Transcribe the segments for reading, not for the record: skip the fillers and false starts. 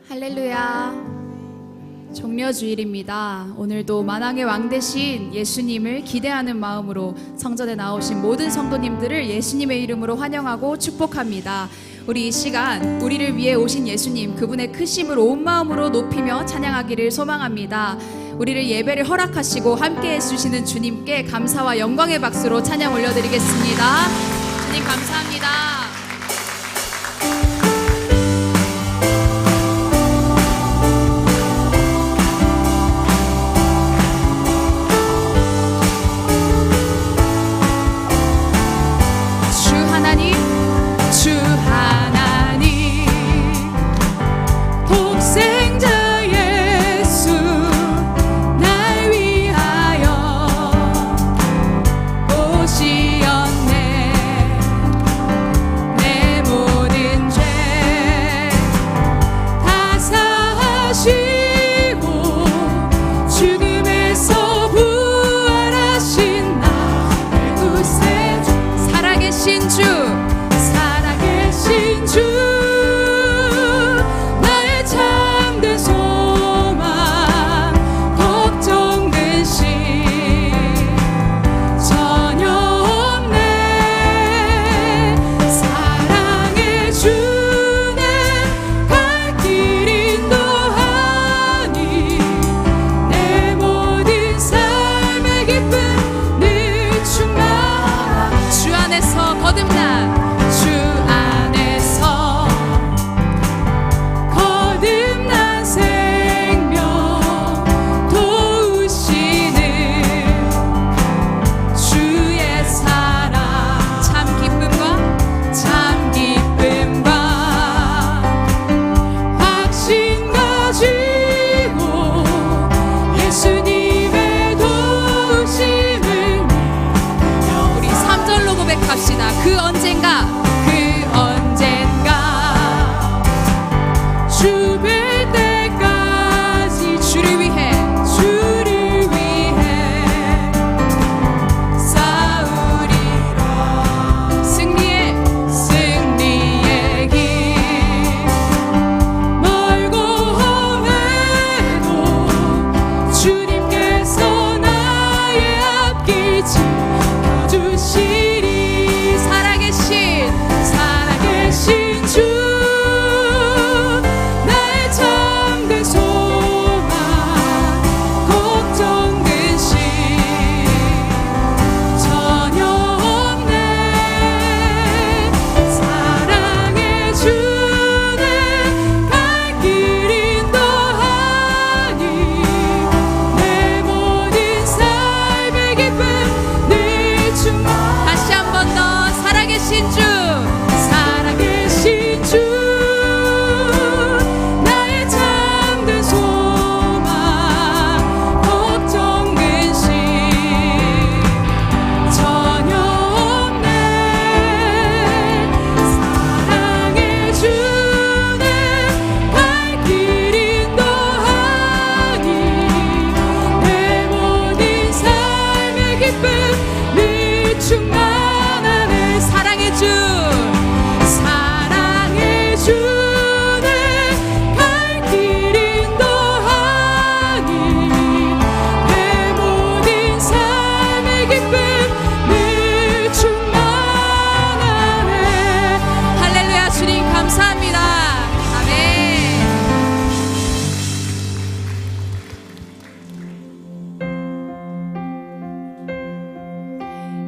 할렐루야. 종려주일입니다. 오늘도 만왕의 왕 되신 예수님을 기대하는 마음으로 성전에 나오신 모든 성도님들을 예수님의 이름으로 환영하고 축복합니다. 우리 이 시간 우리를 위해 오신 예수님, 그분의 크심을 온 마음으로 높이며 찬양하기를 소망합니다. 우리를 예배를 허락하시고 함께 해주시는 주님께 감사와 영광의 박수로 찬양 올려드리겠습니다. 주님 감사합니다.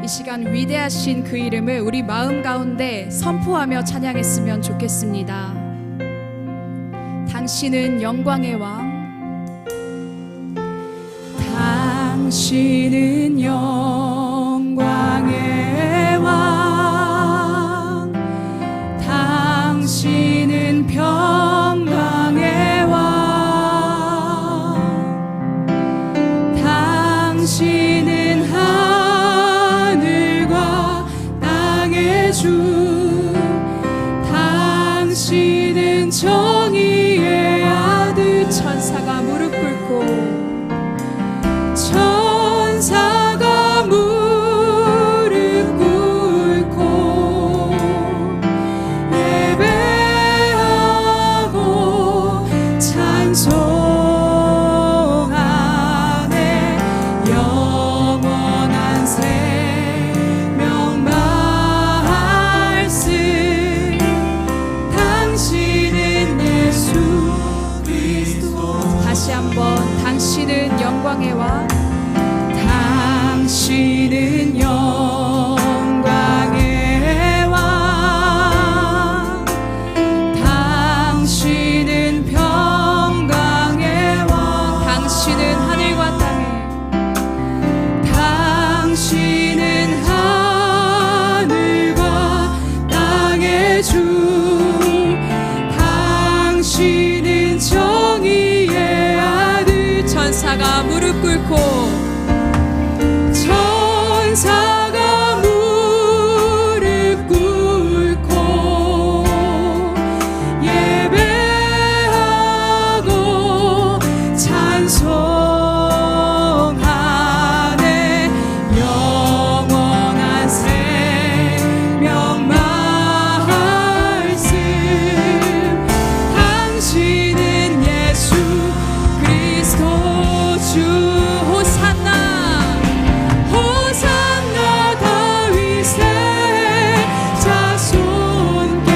시간 위대하신 그 이름을 우리 마음 가운데 선포하며 찬양했으면 좋겠습니다. 당신은 영광의 왕, 당신은 영광의 왕, 당신은 평강의 왕, 당신은 주, 당신은 정의의 아들. 천사가 무릎 꿇고, 천사가 무릎 꿇고 예배하고 영광의 왕, 당신은 영광의 왕, 당신은 평강의 왕, 당신은 하늘과 땅에, 당신은 하늘과 땅의 주, 당신은 정의의 아들. 천사가 무릎 꿇고 천사가 무릎 꿇고 예배하고 찬송하네. 영원한 생명 말씀, 당신은 예수 그리스도 주. 호산나, 호산나 다윗의 자손께,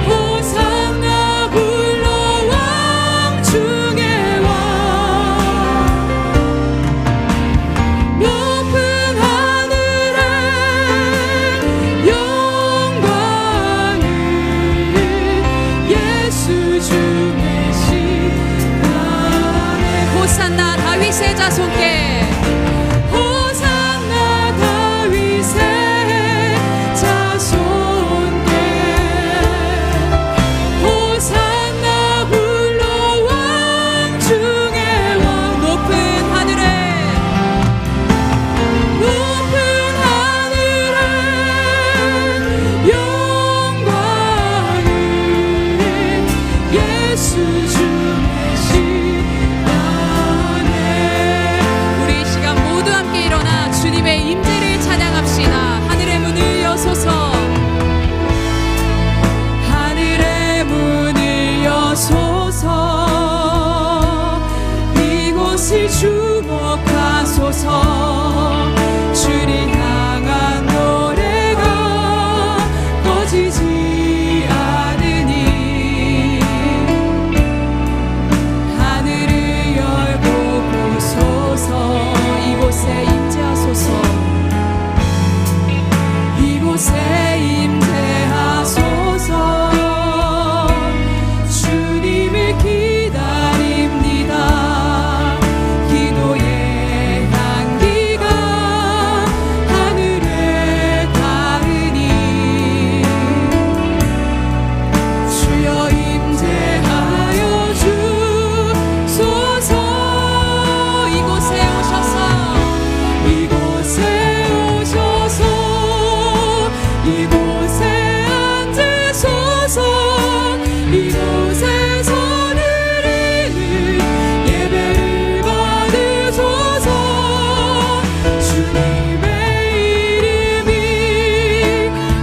호산나 불러 왕 중의 왕. 높은 하늘에 영광을 예수 주 계시다네. 호산나 다윗의 자손께, 호산나 다윗의 자손께, 호산나 불러 왕 중의 왕. 높은 하늘에, 높은 하늘에 영광을 예수 주 계시다네. 우리 이 시간 모두 함께 일어나 주님의 임재를 찬양합시다. 하늘의 문을 여소서, 하늘의 문을 여소서, 이곳을 주목하소서. 주를 향한 노래가 꺼지지 않으니, 하늘을 열고 보소서. 이곳에 임재하소서, 이곳에 임재하소서. 주님을 기다립니다. 기도의 향기가 하늘에 닿으니, 주여 임재하여 주소서. 이곳에 오셔서, 이곳에 오셔서, 이곳에 앉으소서. 이곳에서 드리는 예배를 받으소서. 주님의 이름이,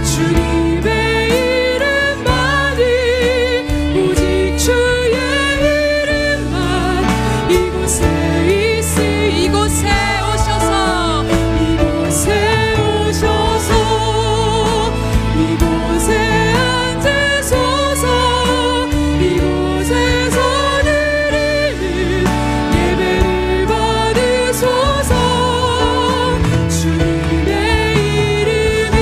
주님의 이름만이, 오직 주의 이름만 이곳에 있으니, 이곳에 오셔서, 이곳에 오셔서, 이곳에 앉으소서. 이곳에서 드리는 예배를 받으소서. 주님의 이름이,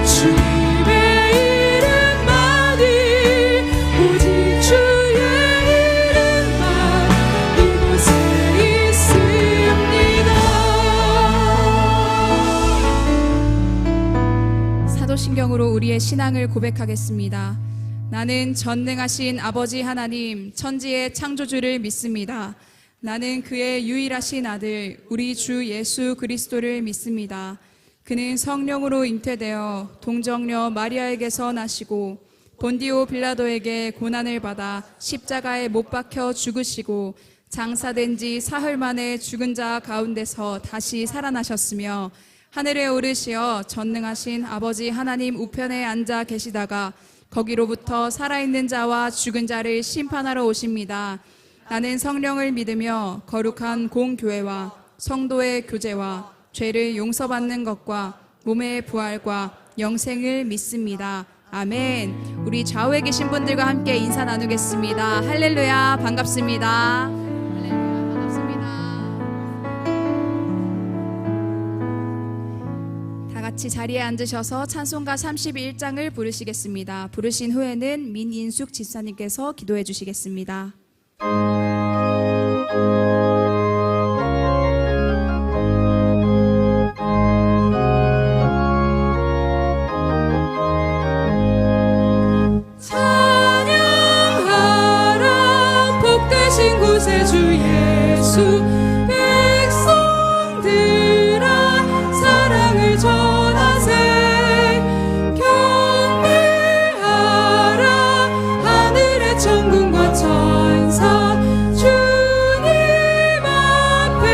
주님의 이름만이, 오직 주의 이름만 이곳에 있습니다. 사도신경으로 우리의 신앙을 고백하겠습니다. 나는 전능하신 아버지 하나님, 천지의 창조주를 믿습니다. 나는 그의 유일하신 아들, 우리 주 예수 그리스도를 믿습니다. 그는 성령으로 잉태되어 동정녀 마리아에게서 나시고 본디오 빌라도에게 고난을 받아 십자가에 못 박혀 죽으시고 장사된 지 사흘 만에 죽은 자 가운데서 다시 살아나셨으며 하늘에 오르시어 전능하신 아버지 하나님 우편에 앉아 계시다가 거기로부터 살아있는 자와 죽은 자를 심판하러 오십니다. 나는 성령을 믿으며 거룩한 공교회와 성도의 교제와 죄를 용서받는 것과 몸의 부활과 영생을 믿습니다. 아멘. 우리 좌우에 계신 분들과 함께 인사 나누겠습니다. 할렐루야, 반갑습니다. 할렐루야, 반갑습니다. 다 같이 자리에 앉으셔서 찬송가 31장을 부르시겠습니다. 부르신 후에는 민인숙 집사님께서 기도해 주시겠습니다. 찬양하라 복되신 곳에 주 예수 백성들아 사랑을 전하세 경배하라 하늘의 천군과 천사 주님 앞에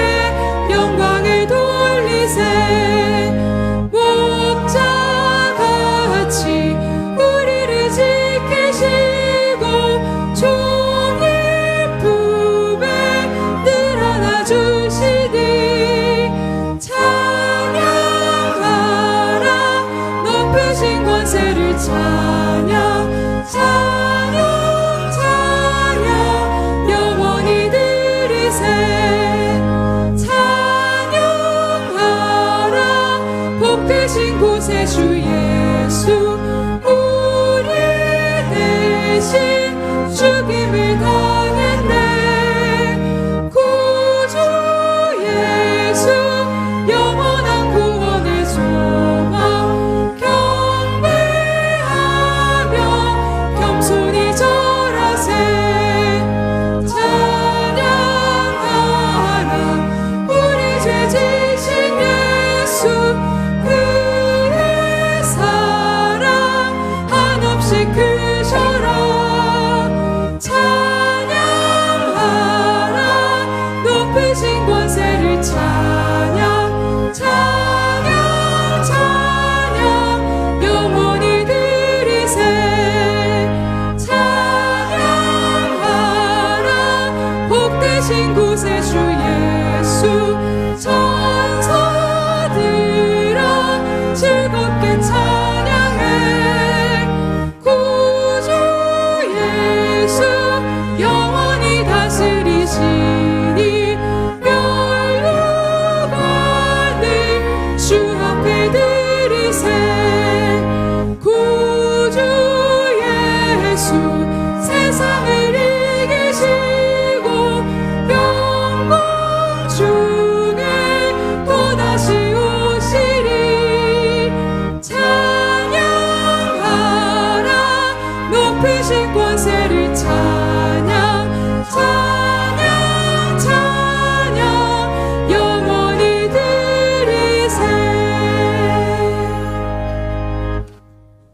영광을 돌리세 목자같이 우리를 지키시고 종일 품에 늘어나 주시니 찬양하라 높으신 권세를 찬양 찬양 찬양 영원히 드리세 찬양하라 복되신 곳에 주 예수 우리 대신 죽임을 당했네 구주 예수 영원한 구원의 소망 경배하며 겸손히 절하세 찬양하라 우리 죄 지신 예수 그의 사랑 한없이 크셔라 찬양하라 높으신 권세를 찬양 찬양 찬양 영원히 드리세 찬양하라 복되신 곳에 주 예수 천사들아 즐겁게 찬양해 구주 예수 영원히 다스리시니 멸류관을 주 앞에 드리세 구주 예수 세상을 이기시고 영광 중에 또다시 오시리 찬양하라 높으신 권세를 찬양 찬양 찬양 영원히 드리세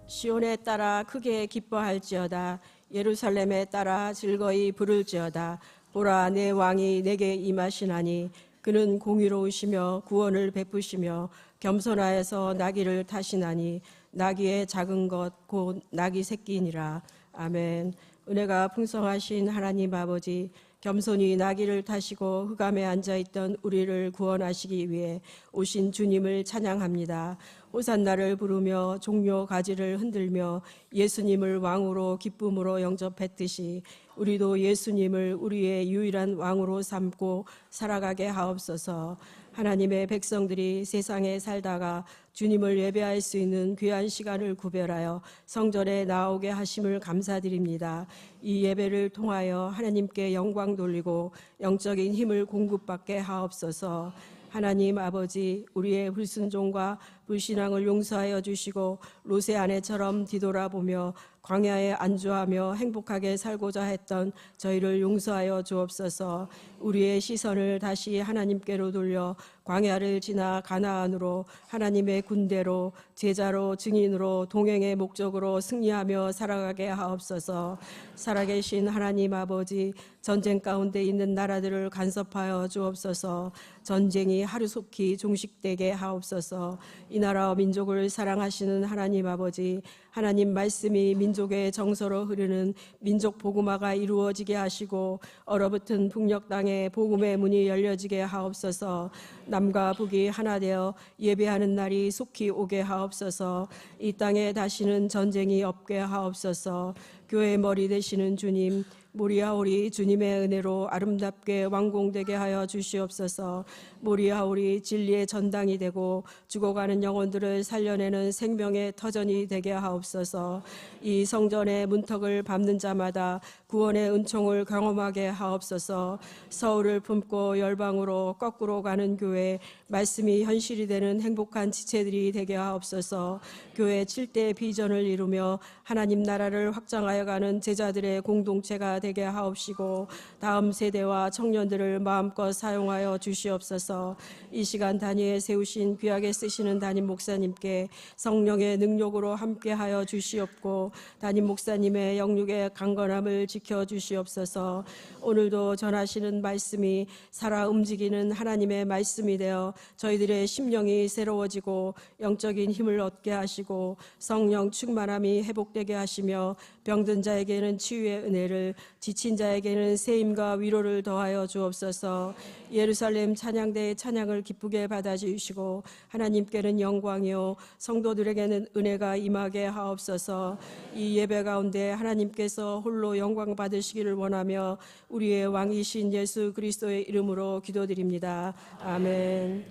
시온에 따라 크게 기뻐할지어다 예루살렘에 따라 즐거이 부를지어다 보라 내 왕이 내게 임하시나니 그는 공의로우시며 구원을 베푸시며 겸손하여서 나귀를 타시나니 나귀의 작은 것 곧 나귀 새끼니라. 아멘. 은혜가 풍성하신 하나님 아버지, 겸손히 나귀를 타시고 흑암에 앉아있던 우리를 구원하시기 위해 오신 주님을 찬양합니다. 호산나를 부르며 종려 가지를 흔들며 예수님을 왕으로 기쁨으로 영접했듯이 우리도 예수님을 우리의 유일한 왕으로 삼고 살아가게 하옵소서. 하나님의 백성들이 세상에 살다가 주님을 예배할 수 있는 귀한 시간을 구별하여 성전에 나오게 하심을 감사드립니다. 이 예배를 통하여 하나님께 영광 돌리고 영적인 힘을 공급받게 하옵소서. 하나님 아버지, 우리의 불순종과 불신앙을 용서하여 주시고 롯의 아내처럼 뒤돌아보며 광야에 안주하며 행복하게 살고자 했던 저희를 용서하여 주옵소서. 우리의 시선을 다시 하나님께로 돌려 광야를 지나 가나안으로, 하나님의 군대로, 제자로, 증인으로, 동행의 목적으로 승리하며 살아가게 하옵소서. 살아계신 하나님 아버지, 전쟁 가운데 있는 나라들을 간섭하여 주옵소서. 전쟁이 하루속히 종식되게 하옵소서. 이 나라와 민족을 사랑하시는 하나님 아버지, 하나님 말씀이 민족의 정서로 흐르는 민족 복음화가 이루어지게 하시고 얼어붙은 북녘 땅에 복음의 문이 열려지게 하옵소서. 남과 북이 하나 되어 예배하는 날이 속히 오게 하옵소서. 이 땅에 다시는 전쟁이 없게 하옵소서. 교회 머리 되시는 주님, 모리아오리 주님의 은혜로 아름답게 완공되게 하여 주시옵소서. 모리아오리 진리의 전당이 되고 죽어가는 영혼들을 살려내는 생명의 터전이 되게 하옵소서. 이 성전의 문턱을 밟는 자마다 구원의 은총을 경험하게 하옵소서. 서울을 품고 열방으로 거꾸로 가는 교회, 말씀이 현실이 되는 행복한 지체들이 되게 하옵소서. 교회 7대 비전을 이루며 하나님 나라를 확장하여 가는 제자들의 공동체가 되게 하옵시고 다음 세대와 청년들을 마음껏 사용하여 주시옵소서. 이 시간 단위에 세우신 귀하게 쓰시는 담임 목사님께 성령의 능력으로 함께하여 주시옵고 담임 목사님의 영육의 강건함을 지켜주시옵소서. 오늘도 전하시는 말씀이 살아 움직이는 하나님의 말씀이 되어 저희들의 심령이 새로워지고 영적인 힘을 얻게 하시고 성령 충만함이 회복되게 하시며 병든 자에게는 치유의 은혜를, 지친 자에게는 세임과 위로를 더하여 주옵소서. 예루살렘 찬양대의 찬양을 기쁘게 받아주시고 하나님께는 영광이요 성도들에게는 은혜가 임하게 하옵소서. 이 예배 가운데 하나님께서 홀로 영광 받으시기를 원하며 우리의 왕이신 예수 그리스도의 이름으로 기도드립니다. 아멘.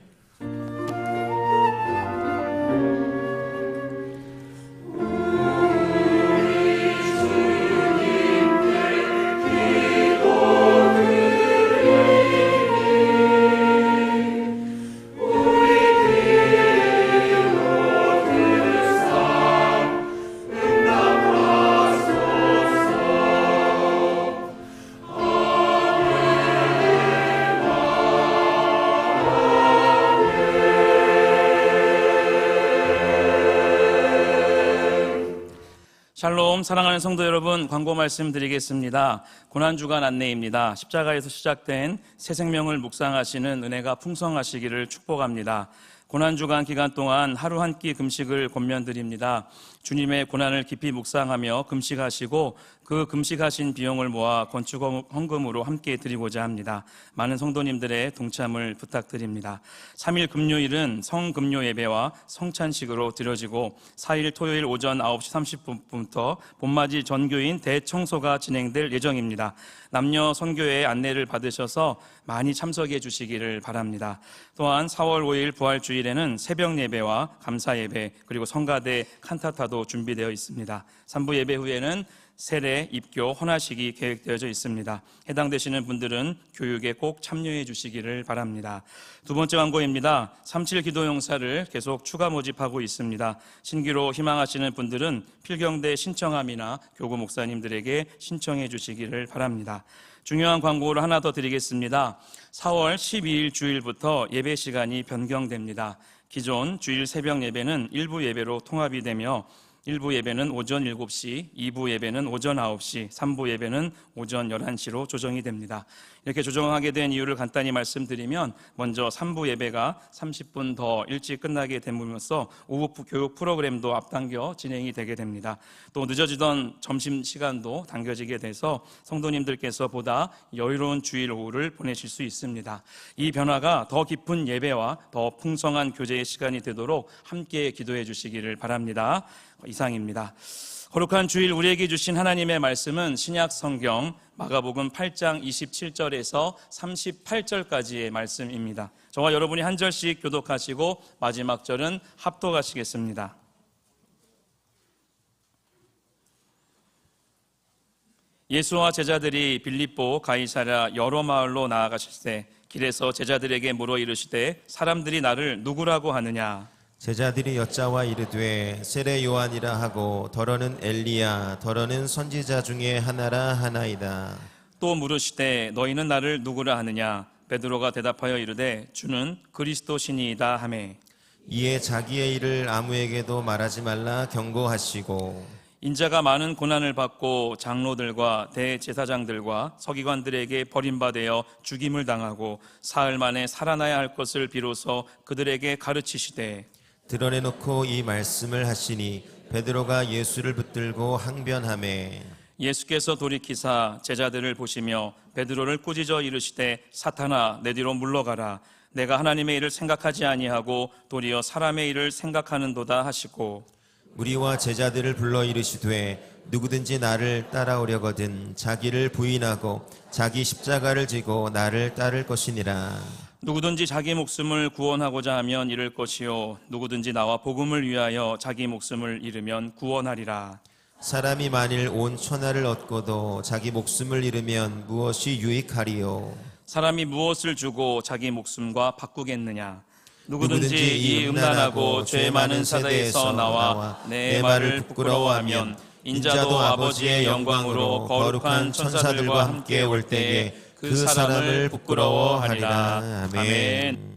샬롬, 사랑하는 성도 여러분, 광고 말씀드리겠습니다. 고난주간 안내입니다. 십자가에서 시작된 새 생명을 묵상하시는 은혜가 풍성하시기를 축복합니다. 고난주간 기간 동안 하루 한 끼 금식을 권면드립니다. 주님의 고난을 깊이 묵상하며 금식하시고 그 금식하신 비용을 모아 건축 헌금으로 함께 드리고자 합니다. 많은 성도님들의 동참을 부탁드립니다. 3일 금요일은 성금요 예배와 성찬식으로 드려지고 4일 토요일 오전 9시 30분부터 봄맞이 전교인 대청소가 진행될 예정입니다. 남녀 선교회 안내를 받으셔서 많이 참석해 주시기를 바랍니다. 또한 4월 5일 부활주일에는 새벽 예배와 감사 예배 그리고 성가대 칸타타도 준비되어 있습니다. 3부 예배 후에는 세례, 입교, 헌화식이 계획되어져 있습니다. 해당되시는 분들은 교육에 꼭 참여해 주시기를 바랍니다. 두 번째 광고입니다. 37 기도용사를 계속 추가 모집하고 있습니다. 신기로 희망하시는 분들은 필경대 신청함이나 교구 목사님들에게 신청해 주시기를 바랍니다. 중요한 광고를 하나 더 드리겠습니다. 4월 12일 주일부터 예배 시간이 변경됩니다. 기존 주일 새벽 예배는 일부 예배로 통합이 되며 1부 예배는 오전 7시, 2부 예배는 오전 9시, 3부 예배는 오전 11시로 조정이 됩니다. 이렇게 조정하게 된 이유를 간단히 말씀드리면 먼저 3부 예배가 30분 더 일찍 끝나게 됨으로써 오후 교육 프로그램도 앞당겨 진행이 되게 됩니다. 또 늦어지던 점심시간도 당겨지게 돼서 성도님들께서 보다 여유로운 주일 오후를 보내실 수 있습니다. 이 변화가 더 깊은 예배와 더 풍성한 교제의 시간이 되도록 함께 기도해 주시기를 바랍니다. 이상입니다. 거룩한 주일 우리에게 주신 하나님의 말씀은 신약 성경 마가복음 8장 27절에서 38절까지의 말씀입니다. 저와 여러분이 한 절씩 교독하시고 마지막 절은 합독하시겠습니다. 예수와 제자들이 빌립보 가이사랴 여러 마을로 나아가실 때 길에서 제자들에게 물어 이르시되 사람들이 나를 누구라고 하느냐? 제자들이 여짜와 이르되 세례 요한이라 하고 더러는 엘리야 더러는 선지자 중에 하나라 하나이다. 또 물으시되 너희는 나를 누구라 하느냐? 베드로가 대답하여 이르되 주는 그리스도시니이다 하매 이에 자기의 일을 아무에게도 말하지 말라 경고하시고 인자가 많은 고난을 받고 장로들과 대제사장들과 서기관들에게 버림받아 죽임을 당하고 사흘 만에 살아나야 할 것을 비로소 그들에게 가르치시되 드러내놓고 이 말씀을 하시니 베드로가 예수를 붙들고 항변하매 예수께서 돌이키사 제자들을 보시며 베드로를 꾸짖어 이르시되 사탄아 내 뒤로 물러가라 내가 하나님의 일을 생각하지 아니하고 도리어 사람의 일을 생각하는도다 하시고 무리와 제자들을 불러 이르시되 누구든지 나를 따라오려거든 자기를 부인하고 자기 십자가를 지고 나를 따를 것이니라. 누구든지 자기 목숨을 구원하고자 하면 잃을 것이요 누구든지 나와 복음을 위하여 자기 목숨을 잃으면 구원하리라. 사람이 만일 온 천하를 얻고도 자기 목숨을 잃으면 무엇이 유익하리요? 사람이 무엇을 주고 자기 목숨과 바꾸겠느냐? 누구든지 이 음란하고 죄 많은 세대에서 나와 내 말을 부끄러워하면 인자도 아버지의 영광으로 거룩한 천사들과 함께 올 때에 그 사람을 부끄러워하리라. 아멘.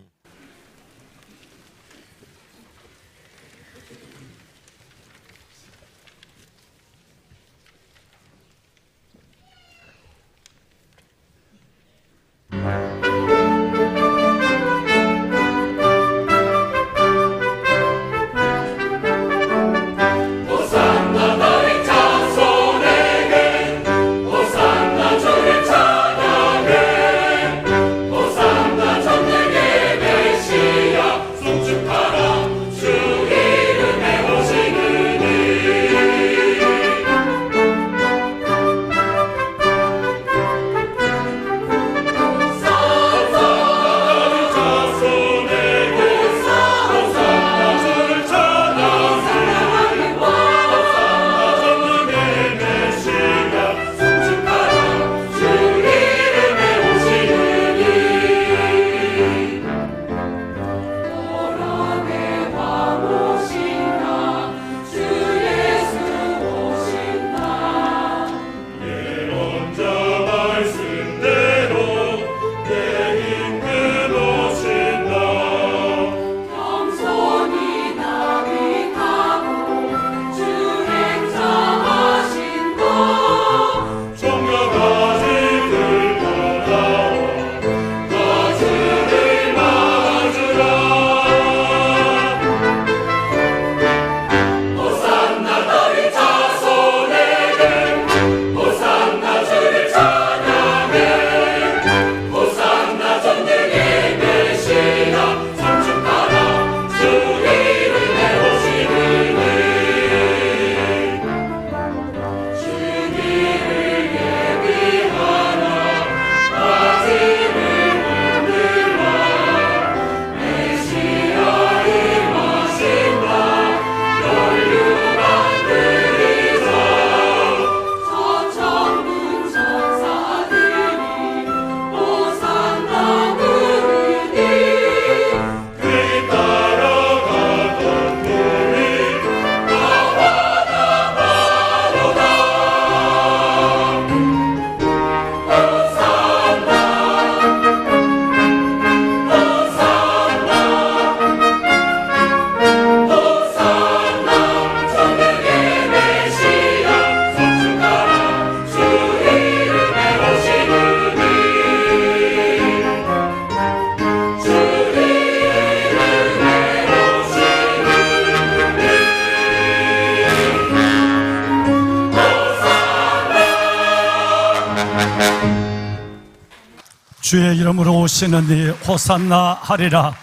주의 이름으로 오시는 이 호산나 하리라.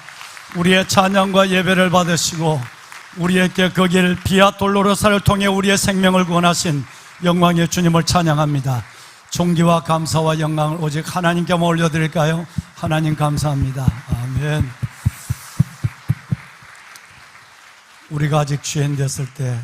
우리의 찬양과 예배를 받으시고 우리에게 그 길 비아 돌로로사를 통해 우리의 생명을 구원하신 영광의 주님을 찬양합니다. 존귀와 감사와 영광을 오직 하나님께만 올려드릴까요? 하나님 감사합니다. 아멘. 우리가 아직 죄인 됐을 때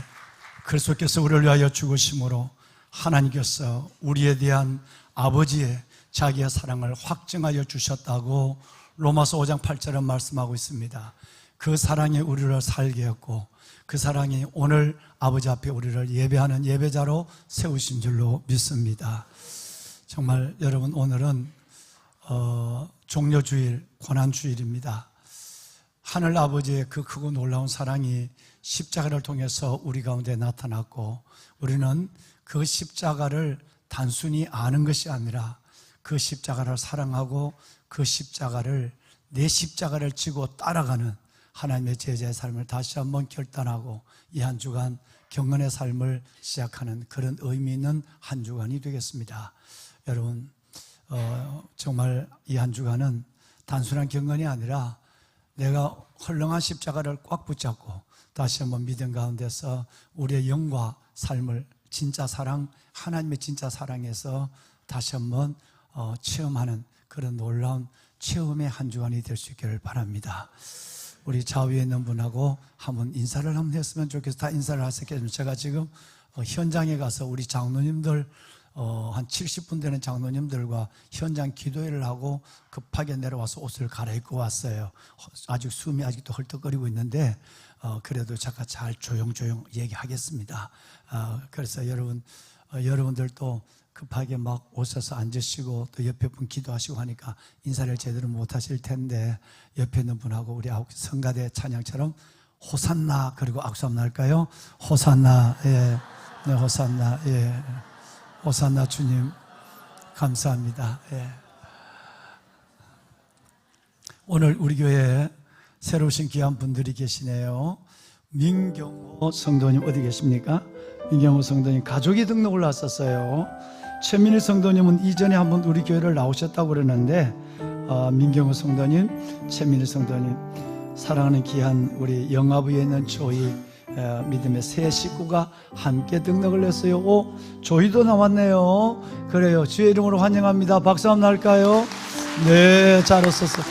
그리스도께서 우리를 위하여 죽으심으로 하나님께서 우리에 대한 아버지의 자기의 사랑을 확증하여 주셨다고 로마서 5장 8절은 말씀하고 있습니다. 그 사랑이 우리를 살게 했고 그 사랑이 오늘 아버지 앞에 우리를 예배하는 예배자로 세우신 줄로 믿습니다. 정말 여러분, 오늘은 종려주일, 고난주일입니다. 하늘 아버지의 그 크고 놀라운 사랑이 십자가를 통해서 우리 가운데 나타났고, 우리는 그 십자가를 단순히 아는 것이 아니라 그 십자가를 사랑하고 그 십자가를, 내 십자가를 지고 따라가는 하나님의 제자의 삶을 다시 한번 결단하고 이 한 주간 경건의 삶을 시작하는 그런 의미 있는 한 주간이 되겠습니다. 여러분, 정말 이 한 주간은 단순한 경건이 아니라 내가 헐렁한 십자가를 꽉 붙잡고 다시 한번 믿음 가운데서 우리의 영과 삶을 진짜 사랑, 하나님의 진짜 사랑에서 다시 한번 체험하는 그런 놀라운 체험의 한 주간이 될 수 있기를 바랍니다. 우리 좌우에 있는 분하고 한번 인사를 한번 했으면 좋겠어요. 다 인사를 하셨겠지만 제가 지금 현장에 가서 우리 장로님들 한 70분 되는 장로님들과 현장 기도회를 하고 급하게 내려와서 옷을 갈아입고 왔어요. 아직 숨이 아직도 헐떡거리고 있는데 그래도 잠깐 잘 조용조용 얘기하겠습니다. 그래서 여러분들도 급하게 막 오셔서 앉으시고 또 옆에 분 기도하시고 하니까 인사를 제대로 못 하실 텐데 옆에 있는 분하고 우리 성가대 찬양처럼 호산나 그리고 악수 한번 할까요? 호산나, 예, 네, 호산나, 예, 호산나 주님 감사합니다. 예. 오늘 우리 교회에 새로 오신 귀한 분들이 계시네요. 민경호 성도님 어디 계십니까? 민경호 성도님 가족이 등록을 왔었어요. 최민희 성도님은 이전에 한번 우리 교회를 나오셨다고 그러는데 민경호 성도님, 최민희 성도님 사랑하는 귀한 우리 영화부에 있는 조이 믿음의 새 식구가 함께 등록을 했어요. 오, 조이도 나왔네요. 그래요. 주의 이름으로 환영합니다. 박수 한번 할까요? 네, 잘 오셨어요.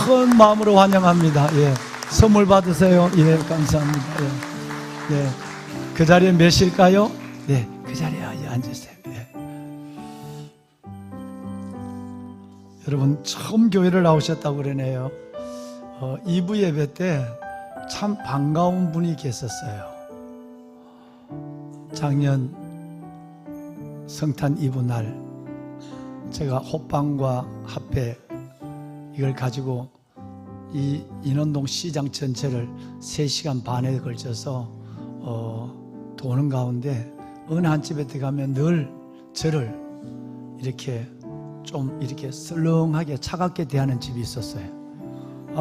큰 마음으로 환영합니다. 예, 선물 받으세요. 예, 감사합니다. 예, 예. 그 자리에 몇일까요? 네, 그 자리에 앉으세요. 예. 여러분 처음 교회를 나오셨다고 그러네요. 2부 예배 때 참 반가운 분이 계셨어요. 작년 성탄 이브 날 제가 호빵과 핫팩 이걸 가지고 이 인원동 시장 전체를 3시간 반에 걸쳐서 도는 가운데 어느 한 집에 들어가면 늘 저를 이렇게 좀 이렇게 썰렁하게 차갑게 대하는 집이 있었어요.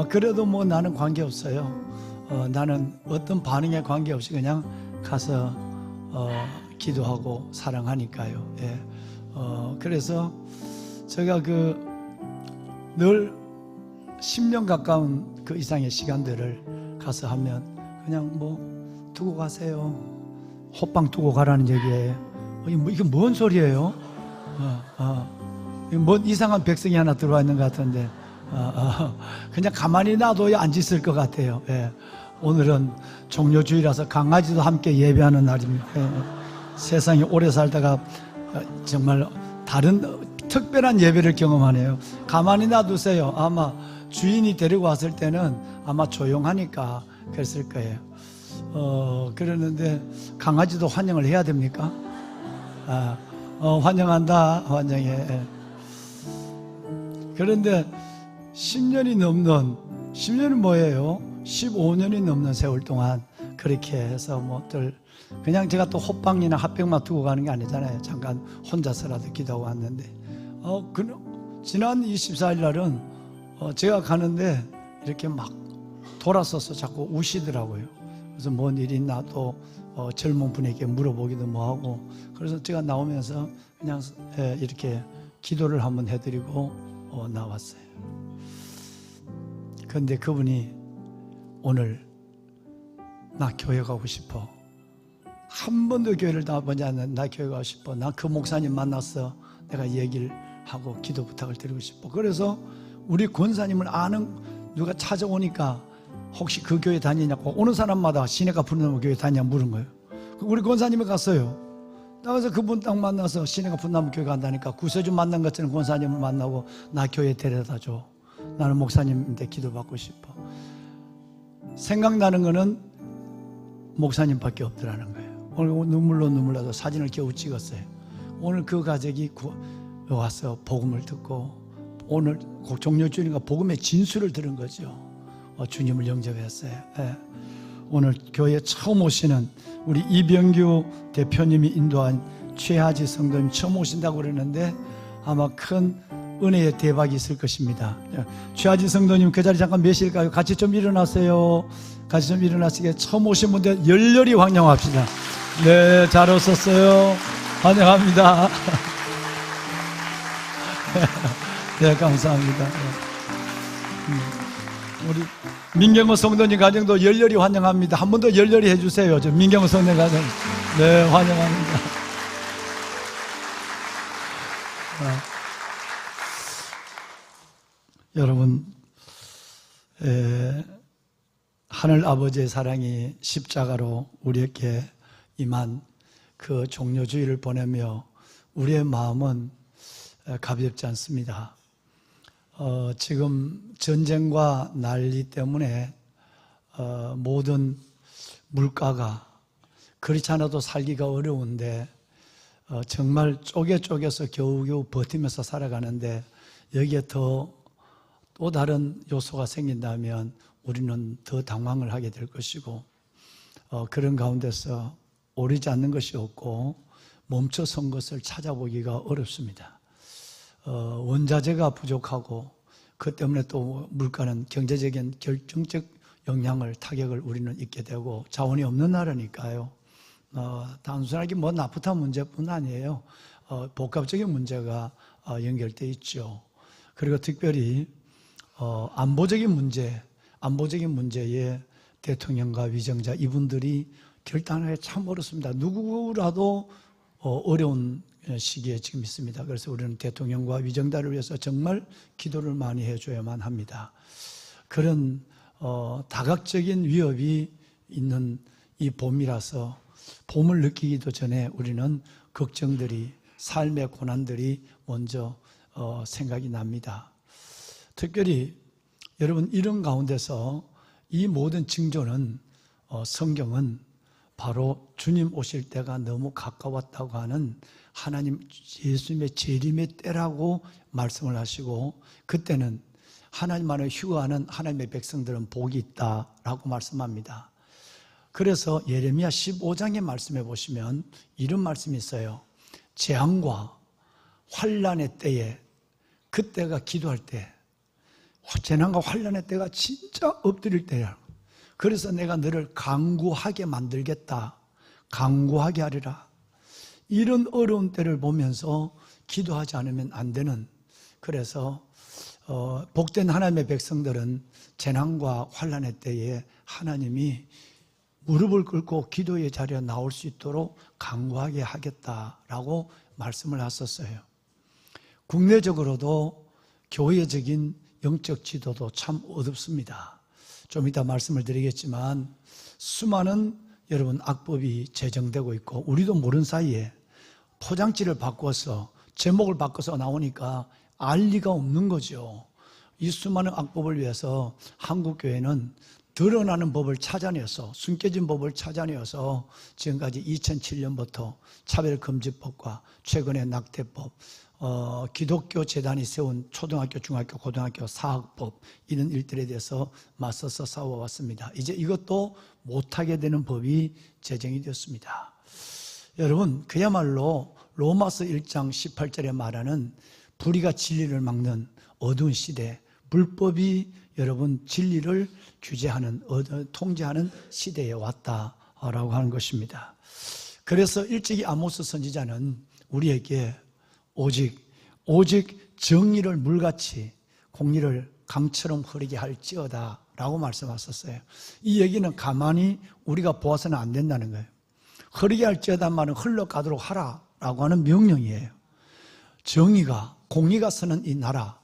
그래도 뭐 나는 관계없어요. 나는 어떤 반응에 관계없이 그냥 가서 기도하고 사랑하니까요. 예. 그래서 제가 늘 10년 가까운 그 이상의 시간들을 가서 하면 그냥 뭐 두고 가세요. 호빵 두고 가라는 얘기예요. 이게 뭔 소리예요? 뭔 이상한 백성이 하나 들어와 있는 것 같은데 그냥 가만히 놔둬야 안 짖을 것 같아요. 예. 오늘은 종료주의라서 강아지도 함께 예배하는 날입니다. 예. 세상에 오래 살다가 정말 다른 특별한 예배를 경험하네요. 가만히 놔두세요. 아마 주인이 데리고 왔을 때는 아마 조용하니까 그랬을 거예요. 그러는데 강아지도 환영을 해야 됩니까? 환영한다. 환영해. 그런데 10년이 뭐예요? 15년이 넘는 세월 동안 그렇게 해서 그냥 제가 또 호빵이나 핫팩만 두고 가는 게 아니잖아요. 잠깐 혼자서라도 기도하고 왔는데 지난 24일 날은 제가 가는데 이렇게 막 돌아서서 자꾸 우시더라고요. 그래서 뭔 일이 있나 또 젊은 분에게 물어보기도 뭐하고 그래서 제가 나오면서 그냥 이렇게 기도를 한번 해드리고 나왔어요. 그런데 그분이 오늘 나 교회 가고 싶어. 한 번도 교회를 나와보지 않는 나 교회 가고 싶어. 나 그 목사님 만났어. 내가 얘기를 하고 기도 부탁을 드리고 싶어. 그래서 우리 권사님을 아는 누가 찾아오니까 혹시 그 교회 다니냐고 오는 사람마다 시내가 부르는 교회 다니냐 물은 거예요. 우리 권사님이 갔어요. 나가서 그분 딱 만나서 시내가 분나무 교회 간다니까 구세주 만난 것처럼 권사님을 만나고 나 교회 데려다 줘. 나는 목사님인데 기도받고 싶어. 생각나는 거는 목사님밖에 없더라는 거예요. 오늘 눈물로 눈물나서 사진을 겨우 찍었어요. 오늘 그 가족이 와서 복음을 듣고 오늘 종료주일인가 복음의 진수를 들은 거죠. 주님을 영접했어요. 네. 오늘 교회에 처음 오시는 우리 이병규 대표님이 인도한 최하지 성도님 처음 오신다고 그러는데 아마 큰 은혜의 대박이 있을 것입니다. 최하진 성도님 그 자리 잠깐 몇일까요? 같이 좀 일어나세요. 같이 좀 일어나시게. 처음 오신 분들 열렬히 환영합시다. 네, 잘 오셨어요. 환영합니다. 네, 감사합니다. 우리 민경호 성도님 가정도 열렬히 환영합니다. 한 번 더 열렬히 해주세요. 저 민경호 성도님 가정. 네, 환영합니다. 여러분, 하늘 아버지의 사랑이 십자가로 우리에게 임한 그 종료주의를 보내며 우리의 마음은 가볍지 않습니다. 지금 전쟁과 난리 때문에 모든 물가가 그렇지 않아도 살기가 어려운데 정말 쪼개서 겨우겨우 버티면서 살아가는데 여기에 또 다른 요소가 생긴다면 우리는 더 당황을 하게 될 것이고 그런 가운데서 오르지 않는 것이 없고 멈춰선 것을 찾아보기가 어렵습니다. 원자재가 부족하고 그 때문에 또 물가는 경제적인 결정적 영향을 타격을 우리는 입게 되고 자원이 없는 나라니까요. 단순하게 뭐 나프타 문제뿐 아니에요. 복합적인 문제가 연결되어 있죠. 그리고 특별히 안보적인 문제에 대통령과 위정자 이분들이 결단하기 참 어렵습니다. 누구라도 어려운 시기에 지금 있습니다. 그래서 우리는 대통령과 위정자를 위해서 정말 기도를 많이 해줘야만 합니다. 그런 다각적인 위협이 있는 이 봄이라서 봄을 느끼기도 전에 우리는 걱정들이, 삶의 고난들이 먼저 생각이 납니다. 특별히 여러분, 이런 가운데서 이 모든 징조는 성경은 바로 주님 오실 때가 너무 가까웠다고 하는 하나님 예수님의 재림의 때라고 말씀을 하시고, 그때는 하나님만을 휴거하는 하나님의 백성들은 복이 있다라고 말씀합니다. 그래서 예레미야 15장의 말씀에 보시면 이런 말씀이 있어요. 재앙과 환난의 때에, 그때가 기도할 때, 재난과 환난의 때가 진짜 엎드릴 때야. 그래서 내가 너를 강구하게 만들겠다. 강구하게 하리라. 이런 어려운 때를 보면서 기도하지 않으면 안 되는, 그래서 복된 하나님의 백성들은 재난과 환난의 때에 하나님이 무릎을 꿇고 기도의 자리에 나올 수 있도록 강구하게 하겠다라고 말씀을 하셨어요. 국내적으로도 교회적인 영적 지도도 참 어둡습니다. 좀 이따 말씀을 드리겠지만 수많은 여러분 악법이 제정되고 있고 우리도 모르는 사이에 포장지를 바꿔서 제목을 바꿔서 나오니까 알 리가 없는 거죠. 이 수많은 악법을 위해서 한국교회는 드러나는 법을 찾아내서, 숨겨진 법을 찾아내어서 지금까지 2007년부터 차별금지법과 최근의 낙태법, 기독교 재단이 세운 초등학교, 중학교, 고등학교 사학법, 이런 일들에 대해서 맞서서 싸워왔습니다. 이제 이것도 못하게 되는 법이 제정이 되었습니다. 여러분, 그야말로 로마서 1장 18절에 말하는 불의가 진리를 막는 어두운 시대, 불법이 여러분 진리를 규제하는, 통제하는 시대에 왔다라고 하는 것입니다. 그래서 일찍이 아모스 선지자는 우리에게 오직 정의를 물같이 공의를 강처럼 흐르게 할지어다 라고 말씀하셨어요. 이 얘기는 가만히 우리가 보아서는 안 된다는 거예요. 흐르게 할지어다 말은 흘러가도록 하라 라고 하는 명령이에요. 정의가, 공의가 서는 이 나라,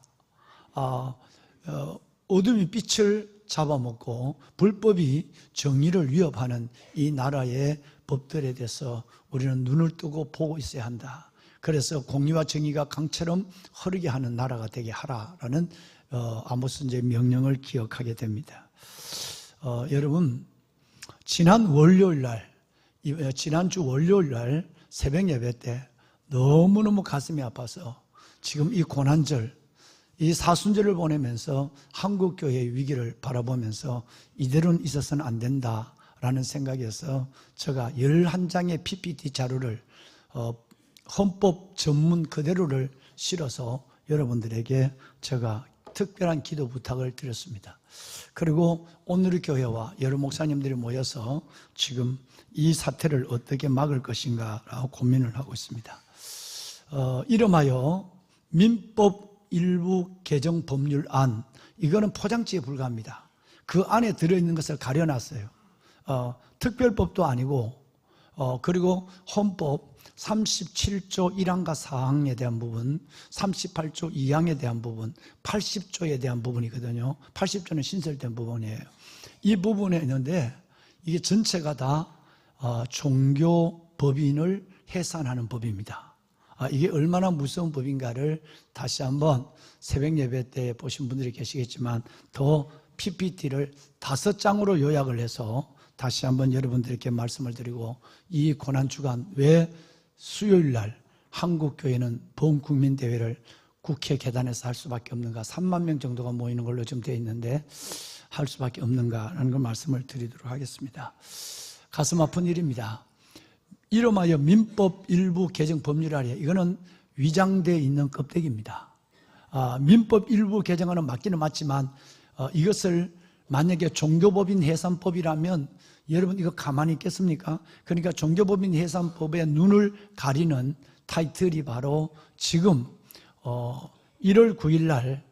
어둠이 빛을 잡아먹고 불법이 정의를 위협하는 이 나라의 법들에 대해서 우리는 눈을 뜨고 보고 있어야 한다. 그래서 공의와 정의가 강처럼 흐르게 하는 나라가 되게 하라라는 아모스 선지자의 명령을 기억하게 됩니다. 여러분, 지난주 월요일 날 새벽 예배 때 너무너무 가슴이 아파서 지금 이 고난절, 이 사순절을 보내면서 한국교회의 위기를 바라보면서 이대로는 있어서는 안 된다라는 생각에서 제가 11장의 PPT 자료를 헌법 전문 그대로를 실어서 여러분들에게 제가 특별한 기도 부탁을 드렸습니다. 그리고 오늘의 교회와 여러 목사님들이 모여서 지금 이 사태를 어떻게 막을 것인가라고 고민을 하고 있습니다. 이름하여 민법 일부 개정 법률안, 이거는 포장지에 불과합니다. 그 안에 들어있는 것을 가려놨어요. 특별법도 아니고, 그리고 헌법 37조 1항과 4항에 대한 부분, 38조 2항에 대한 부분, 80조에 대한 부분이거든요. 80조는 신설된 부분이에요. 이 부분에 있는데 이게 전체가 다 종교 법인을 해산하는 법입니다. 이게 얼마나 무서운 법인가를 다시 한번 새벽 예배 때 보신 분들이 계시겠지만 더 PPT를 5장으로 요약을 해서 다시 한번 여러분들께 말씀을 드리고, 이 고난주간 왜 수요일 날 한국교회는 범국민대회를 국회 계단에서 할 수밖에 없는가, 3만 명 정도가 모이는 걸로 지금 되어 있는데 할 수밖에 없는가라는 걸 말씀을 드리도록 하겠습니다. 가슴 아픈 일입니다. 이름하여 민법 일부 개정 법률안이에요. 이거는 위장되어 있는 껍데기입니다. 민법 일부 개정안은 맞기는 맞지만 이것을 만약에 종교법인 해산법이라면 여러분 이거 가만히 있겠습니까? 그러니까 종교법인 해산법의 눈을 가리는 타이틀이 바로 지금 1월 9일 날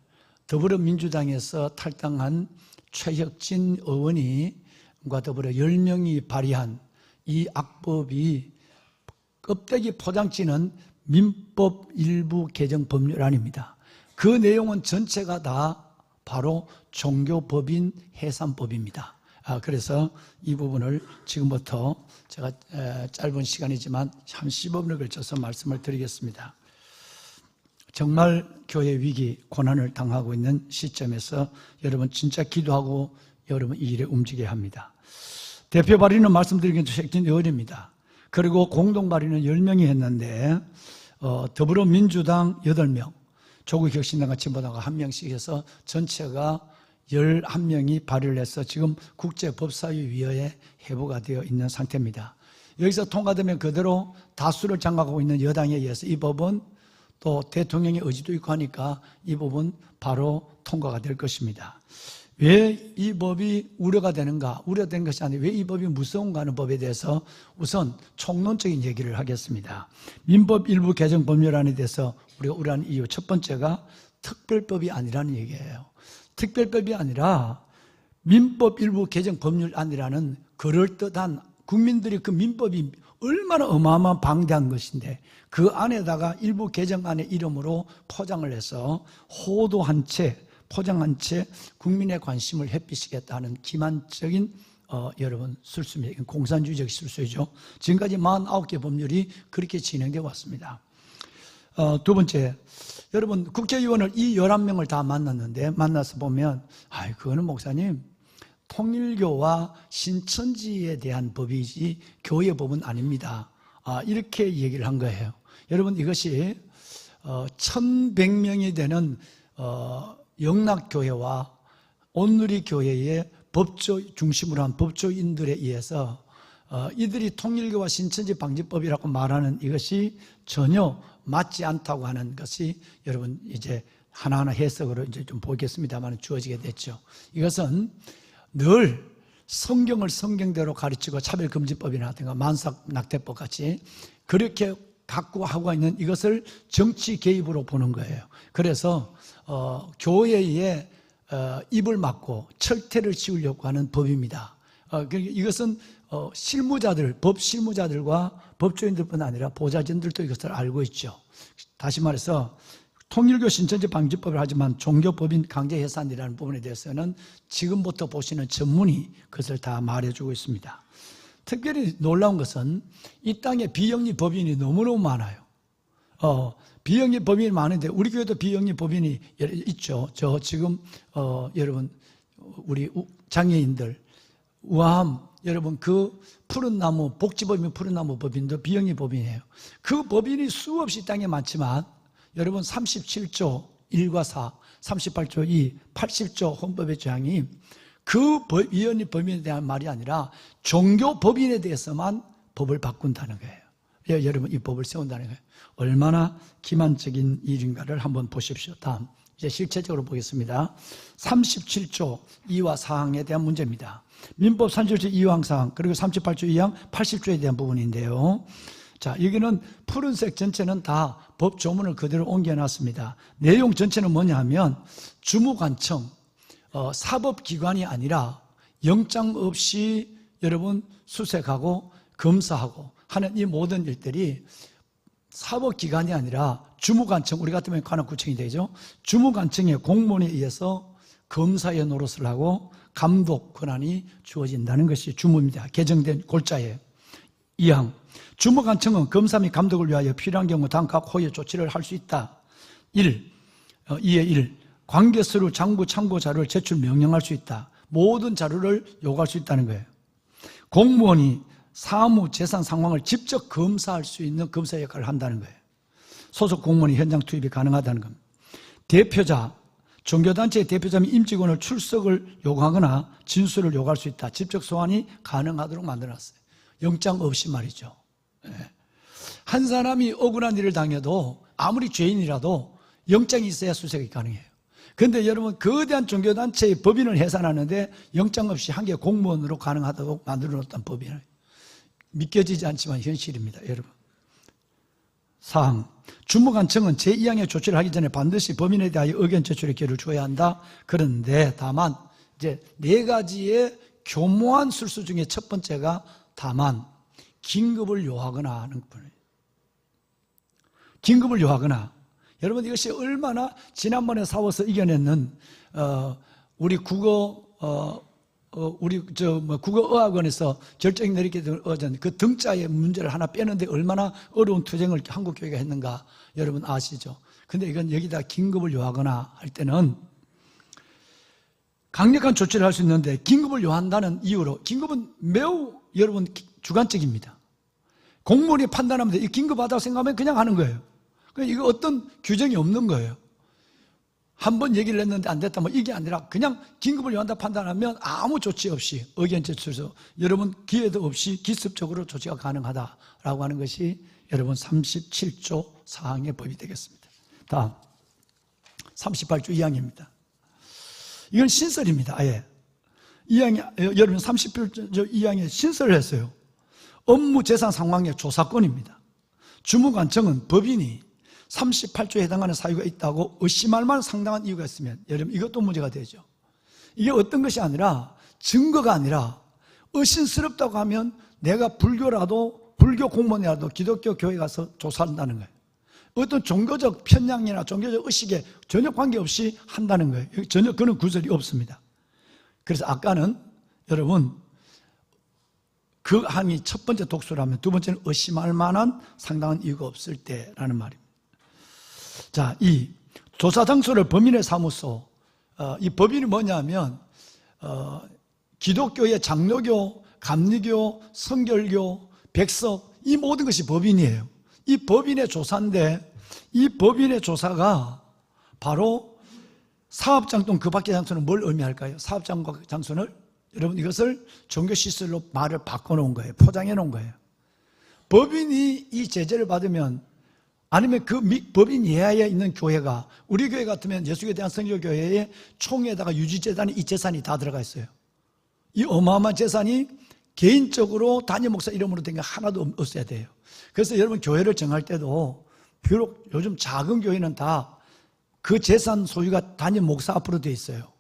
더불어민주당에서 탈당한 최혁진 의원과 더불어 10명이 발의한 이 악법이 껍데기 포장지는 민법 일부 개정 법률안입니다. 그 내용은 전체가 다 바로 종교법인 해산법입니다. 그래서 이 부분을 지금부터 제가 짧은 시간이지만 한 15분을 걸쳐서 말씀을 드리겠습니다. 정말 교회 위기, 고난을 당하고 있는 시점에서 여러분 진짜 기도하고 여러분 이 일에 움직여야 합니다. 대표 발의는 말씀드리긴 최혁진 의원입니다. 그리고 공동 발의는 10명이 했는데 더불어민주당 8명, 조국혁신당과 진보당과 1명씩 해서 전체가 11명이 발의를 해서 지금 국제법사위위원회에 회부가 되어 있는 상태입니다. 여기서 통과되면 그대로 다수를 장악하고 있는 여당에 의해서 이 법은 또 대통령의 의지도 있고 하니까 이 법은 바로 통과가 될 것입니다. 왜 이 법이 우려가 되는가? 우려된 것이 아니라 왜 이 법이 무서운가 하는 법에 대해서 우선 총론적인 얘기를 하겠습니다. 민법 일부 개정 법률안에 대해서 우리가 우려하는 이유 첫 번째가 특별법이 아니라는 얘기예요. 특별법이 아니라 민법 일부 개정 법률안이라는 그럴듯한, 국민들이 그 민법이 얼마나 어마어마한 방대한 것인데 그 안에다가 일부 개정안의 이름으로 포장을 해서 호도한 채, 포장한 채 국민의 관심을 회피시겠다는 기만적인 여러분 술수입니다. 이건 공산주의적 술수이죠. 지금까지 49개 법률이 그렇게 진행되어 왔습니다. 두 번째, 여러분 국회의원을 이 11명을 다 만났는데 만나서 보면 그거는 목사님 통일교와 신천지에 대한 법이지 교회 법은 아닙니다. 이렇게 얘기를 한 거예요. 여러분 이것이 1100명이 되는 영락교회와 온누리교회의 법조 중심으로 한 법조인들에 의해서 이들이 통일교와 신천지 방지법이라고 말하는 이것이 전혀 맞지 않다고 하는 것이 여러분 이제 하나하나 해석으로 이제 좀 보겠습니다만 주어지게 됐죠. 이것은 늘 성경을 성경대로 가르치고 차별금지법이라든가 만삭낙태법 같이 그렇게 갖고 하고 있는 이것을 정치 개입으로 보는 거예요. 그래서 교회에 입을 막고 철퇴를 씌우려고 하는 법입니다. 이것은 실무자들, 법 실무자들과 법조인들뿐 아니라 보좌진들도 이것을 알고 있죠. 다시 말해서 통일교 신천지 방지법을 하지만 종교법인 강제 해산이라는 부분에 대해서는 지금부터 보시는 전문이 그것을 다 말해주고 있습니다. 특별히 놀라운 것은 이 땅에 비영리 법인이 너무너무 많아요. 비영리 법인이 많은데 우리 교회도 비영리 법인이 있죠. 저 지금 여러분 우리 장애인들 우아함 여러분 그 푸른 나무 복지법인 푸른 나무 법인도 비영리 법인이에요. 그 법인이 수없이 땅에 많지만 여러분 37조 1과 4, 38조 2, 80조 헌법의 조항이 그 위원회 법인에 대한 말이 아니라 종교 법인에 대해서만 법을 바꾼다는 거예요. 여러분 이 법을 세운다는 거예요. 얼마나 기만적인 일인가를 한번 보십시오. 다음 이제 실체적으로 보겠습니다. 37조 2와 4항에 대한 문제입니다. 민법 37조 2항 4항 그리고 38조 2항 80조에 대한 부분인데요. 자, 여기는 푸른색 전체는 다 법 조문을 그대로 옮겨놨습니다. 내용 전체는 뭐냐 하면 주무관청, 사법기관이 아니라 영장 없이 여러분 수색하고 검사하고 하는 이 모든 일들이 사법기관이 아니라 주무관청, 우리 같으면 관할구청이 되죠. 주무관청의 공무원에 의해서 검사의 노릇을 하고 감독 권한이 주어진다는 것이 주무입니다. 개정된 골자에 2항 주무관청은 검사 및 감독을 위하여 필요한 경우 다음 각 호의 조치를 할 수 있다. 2의 1 관계서류, 장부, 참고 자료를 제출 명령할 수 있다. 모든 자료를 요구할 수 있다는 거예요. 공무원이 사무, 재산 상황을 직접 검사할 수 있는 검사 역할을 한다는 거예요. 소속 공무원이 현장 투입이 가능하다는 겁니다. 대표자, 종교단체의 대표자 및 임직원을 출석을 요구하거나 진술을 요구할 수 있다. 직접 소환이 가능하도록 만들어놨어요. 영장 없이 말이죠. 한 사람이 억울한 일을 당해도 아무리 죄인이라도 영장이 있어야 수색이 가능해요. 그런데 여러분 거대한 종교단체의 법인을 해산하는데 영장 없이 한 개 공무원으로 가능하다고 만들어놓았던 법이에요. 믿겨지지 않지만 현실입니다. 여러분. 4항 주무관청은 제2항의 조치를 하기 전에 반드시 범인에 대하여 의견 제출의 기회를 줘야 한다. 그런데 다만 이제 4가지의 교모한 술수 중에 첫 번째가 다만 긴급을 요하거나 하는 거예요. 긴급을 요하거나. 여러분 이것이 얼마나 지난번에 싸워서 이겨냈는 우리 국어의학원에서 결정 내리게 된 그 등자의 문제를 하나 빼는데 얼마나 어려운 투쟁을 한국 교회가 했는가 여러분 아시죠? 근데 이건 여기다 긴급을 요하거나 할 때는 강력한 조치를 할 수 있는데 긴급을 요한다는 이유로 긴급은 매우 여러분 주관적입니다. 공무원이 판단하면 돼. 이 긴급하다고 생각하면 그냥 하는 거예요. 그러니까 이거 어떤 규정이 없는 거예요. 한 번 얘기를 했는데 안 됐다 뭐 이게 아니라 그냥 긴급을 요한다 판단하면 아무 조치 없이 의견 제출서 여러분 기회도 없이 기습적으로 조치가 가능하다라고 하는 것이 여러분 37조 4항의 법이 되겠습니다. 다음 38조 2항입니다. 이건 신설입니다. 아예. 2항이, 여러분 38조 2항에 신설을 했어요. 업무 재산 상황의 조사권입니다. 주무관청은 법인이 38조에 해당하는 사유가 있다고 의심할 만한 상당한 이유가 있으면 여러분 이것도 문제가 되죠. 이게 어떤 것이 아니라 증거가 아니라 의심스럽다고 하면 내가 불교라도 불교 공무원이라도 기독교 교회 가서 조사한다는 거예요. 어떤 종교적 편향이나 종교적 의식에 전혀 관계없이 한다는 거예요. 전혀 그런 구절이 없습니다. 그래서 아까는 여러분 그 항이 첫 번째 독소라면 두 번째는 의심할 만한 상당한 이유가 없을 때라는 말입니다. 자, 이 조사 장소를 범인의 사무소, 이 법인이 뭐냐면 기독교의 장로교, 감리교, 성결교, 백석 이 모든 것이 법인이에요. 이 법인의 조사인데 이 법인의 조사가 바로 사업장 또는 그 밖의 장소는 뭘 의미할까요? 사업장과 장소는 여러분 이것을 종교시설로 말을 바꿔놓은 거예요. 포장해 놓은 거예요. 법인이 이 제재를 받으면 아니면 그 법인 이하에 있는 교회가 우리 교회 같으면 예수교에 대한 선교교회의 총회에다가 유지재단이 이 재산이 다 들어가 있어요. 이 어마어마한 재산이 개인적으로 담임 목사 이름으로 된 게 하나도 없어야 돼요. 그래서 여러분 교회를 정할 때도 비록 요즘 작은 교회는 다 그 재산 소유가 담임 목사 앞으로 돼 있어요.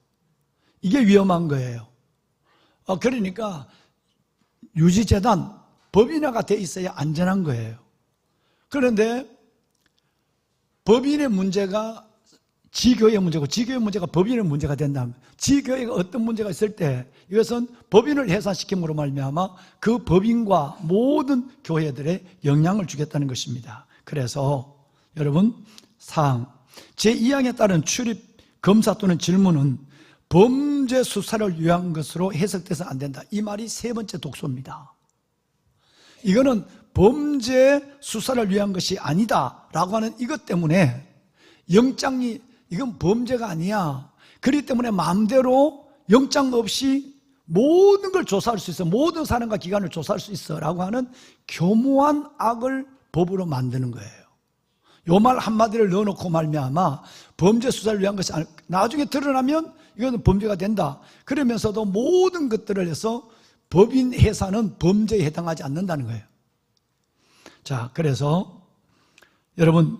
이게 위험한 거예요. 그러니까 유지재단 법인화가 돼 있어야 안전한 거예요. 그런데 법인의 문제가 지교의 문제고 지교의 문제가 법인의 문제가 된다면 지교회가 어떤 문제가 있을 때 이것은 법인을 해산시킴으로 말미암아 그 법인과 모든 교회들의 영향을 주겠다는 것입니다. 그래서 여러분 사항 제2항에 따른 출입 검사 또는 질문은 범죄 수사를 위한 것으로 해석돼서 안 된다. 이 말이 세 번째 독소입니다. 이거는 범죄 수사를 위한 것이 아니다라고 하는 이것 때문에 영장이 이건 범죄가 아니야. 그렇기 때문에 마음대로 영장 없이 모든 걸 조사할 수 있어. 모든 사람과 기관을 조사할 수 있어 라고 하는 교모한 악을 법으로 만드는 거예요. 요 말 한마디를 넣어놓고 말미암아 범죄 수사를 위한 것이 아니고 나중에 드러나면 이거는 범죄가 된다. 그러면서도 모든 것들을 해서 법인 해산은 범죄에 해당하지 않는다는 거예요. 자, 그래서 여러분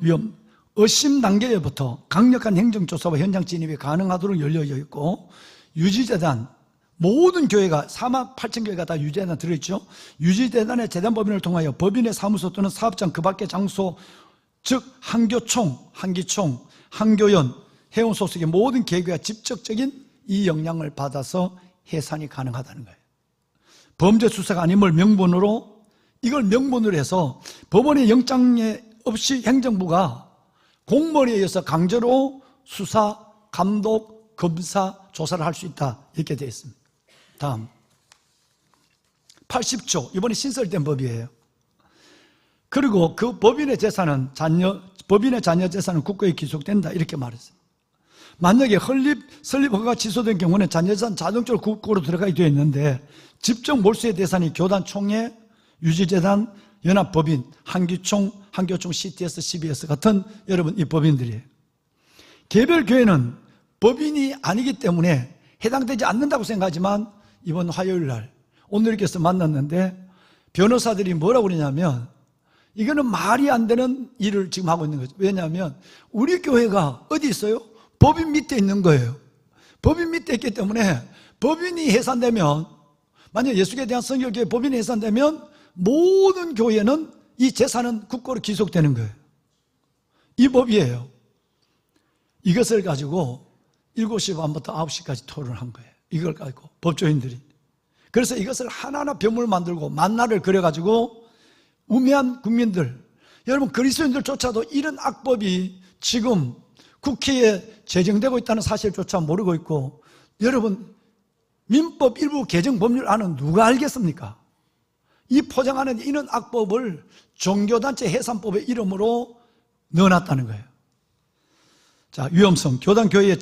의심 단계부터 강력한 행정조사와 현장 진입이 가능하도록 열려 있고 유지재단 모든 교회가 4만 8천 교회가 다 유지재단 들어있죠. 유지재단의 재단법인을 통하여 법인의 사무소 또는 사업장 그 밖의 장소 즉 한교총, 한기총, 한교연, 회원 소속의 모든 개교가 직접적인 이 영향을 받아서 해산이 가능하다는 거예요. 범죄 수사가 아님을 명분으로 이걸 명분으로 해서 법원의 영장에 없이 행정부가 공무원에 의해서 강제로 수사, 감독, 검사, 조사를 할 수 있다 이렇게 되어 있습니다. 다음 80조 이번에 신설된 법이에요. 그리고 그 법인의 재산은 법인의 자녀 재산은 국고에 기속된다 이렇게 말했어요. 만약에 설립 허가가 취소된 경우는 자녀 재산 자동적으로 국고로 들어가게 되어 있는데 집정 몰수의 대상이 교단 총회, 유지재단, 연합법인, 한교총, CTS, CBS 같은 여러분 이 법인들이에요. 개별 교회는 법인이 아니기 때문에 해당되지 않는다고 생각하지만 이번 화요일 날 오늘 이렇게 해서 만났는데 변호사들이 뭐라고 그러냐면 이거는 말이 안 되는 일을 지금 하고 있는 거죠. 왜냐하면 우리 교회가 어디 있어요? 법인 밑에 있는 거예요. 법인 밑에 있기 때문에 법인이 해산되면 만약 예수교에 대한 성결교회 법인이 해산되면 모든 교회는 이 재산은 국고로 기속되는 거예요. 이 법이에요. 이것을 가지고 7시 반부터 9시까지 토론한 거예요. 이걸 가지고 법조인들이. 그래서 이것을 하나하나 벼물 만들고 만나를 그려가지고 우매한 국민들, 여러분 그리스도인들조차도 이런 악법이 지금 국회에 제정되고 있다는 사실조차 모르고 있고 여러분 민법 일부 개정 법률안은 누가 알겠습니까? 이 포장하는 이런 악법을 종교단체 해산법의 이름으로 넣어놨다는 거예요. 자, 위험성, 교단 교회의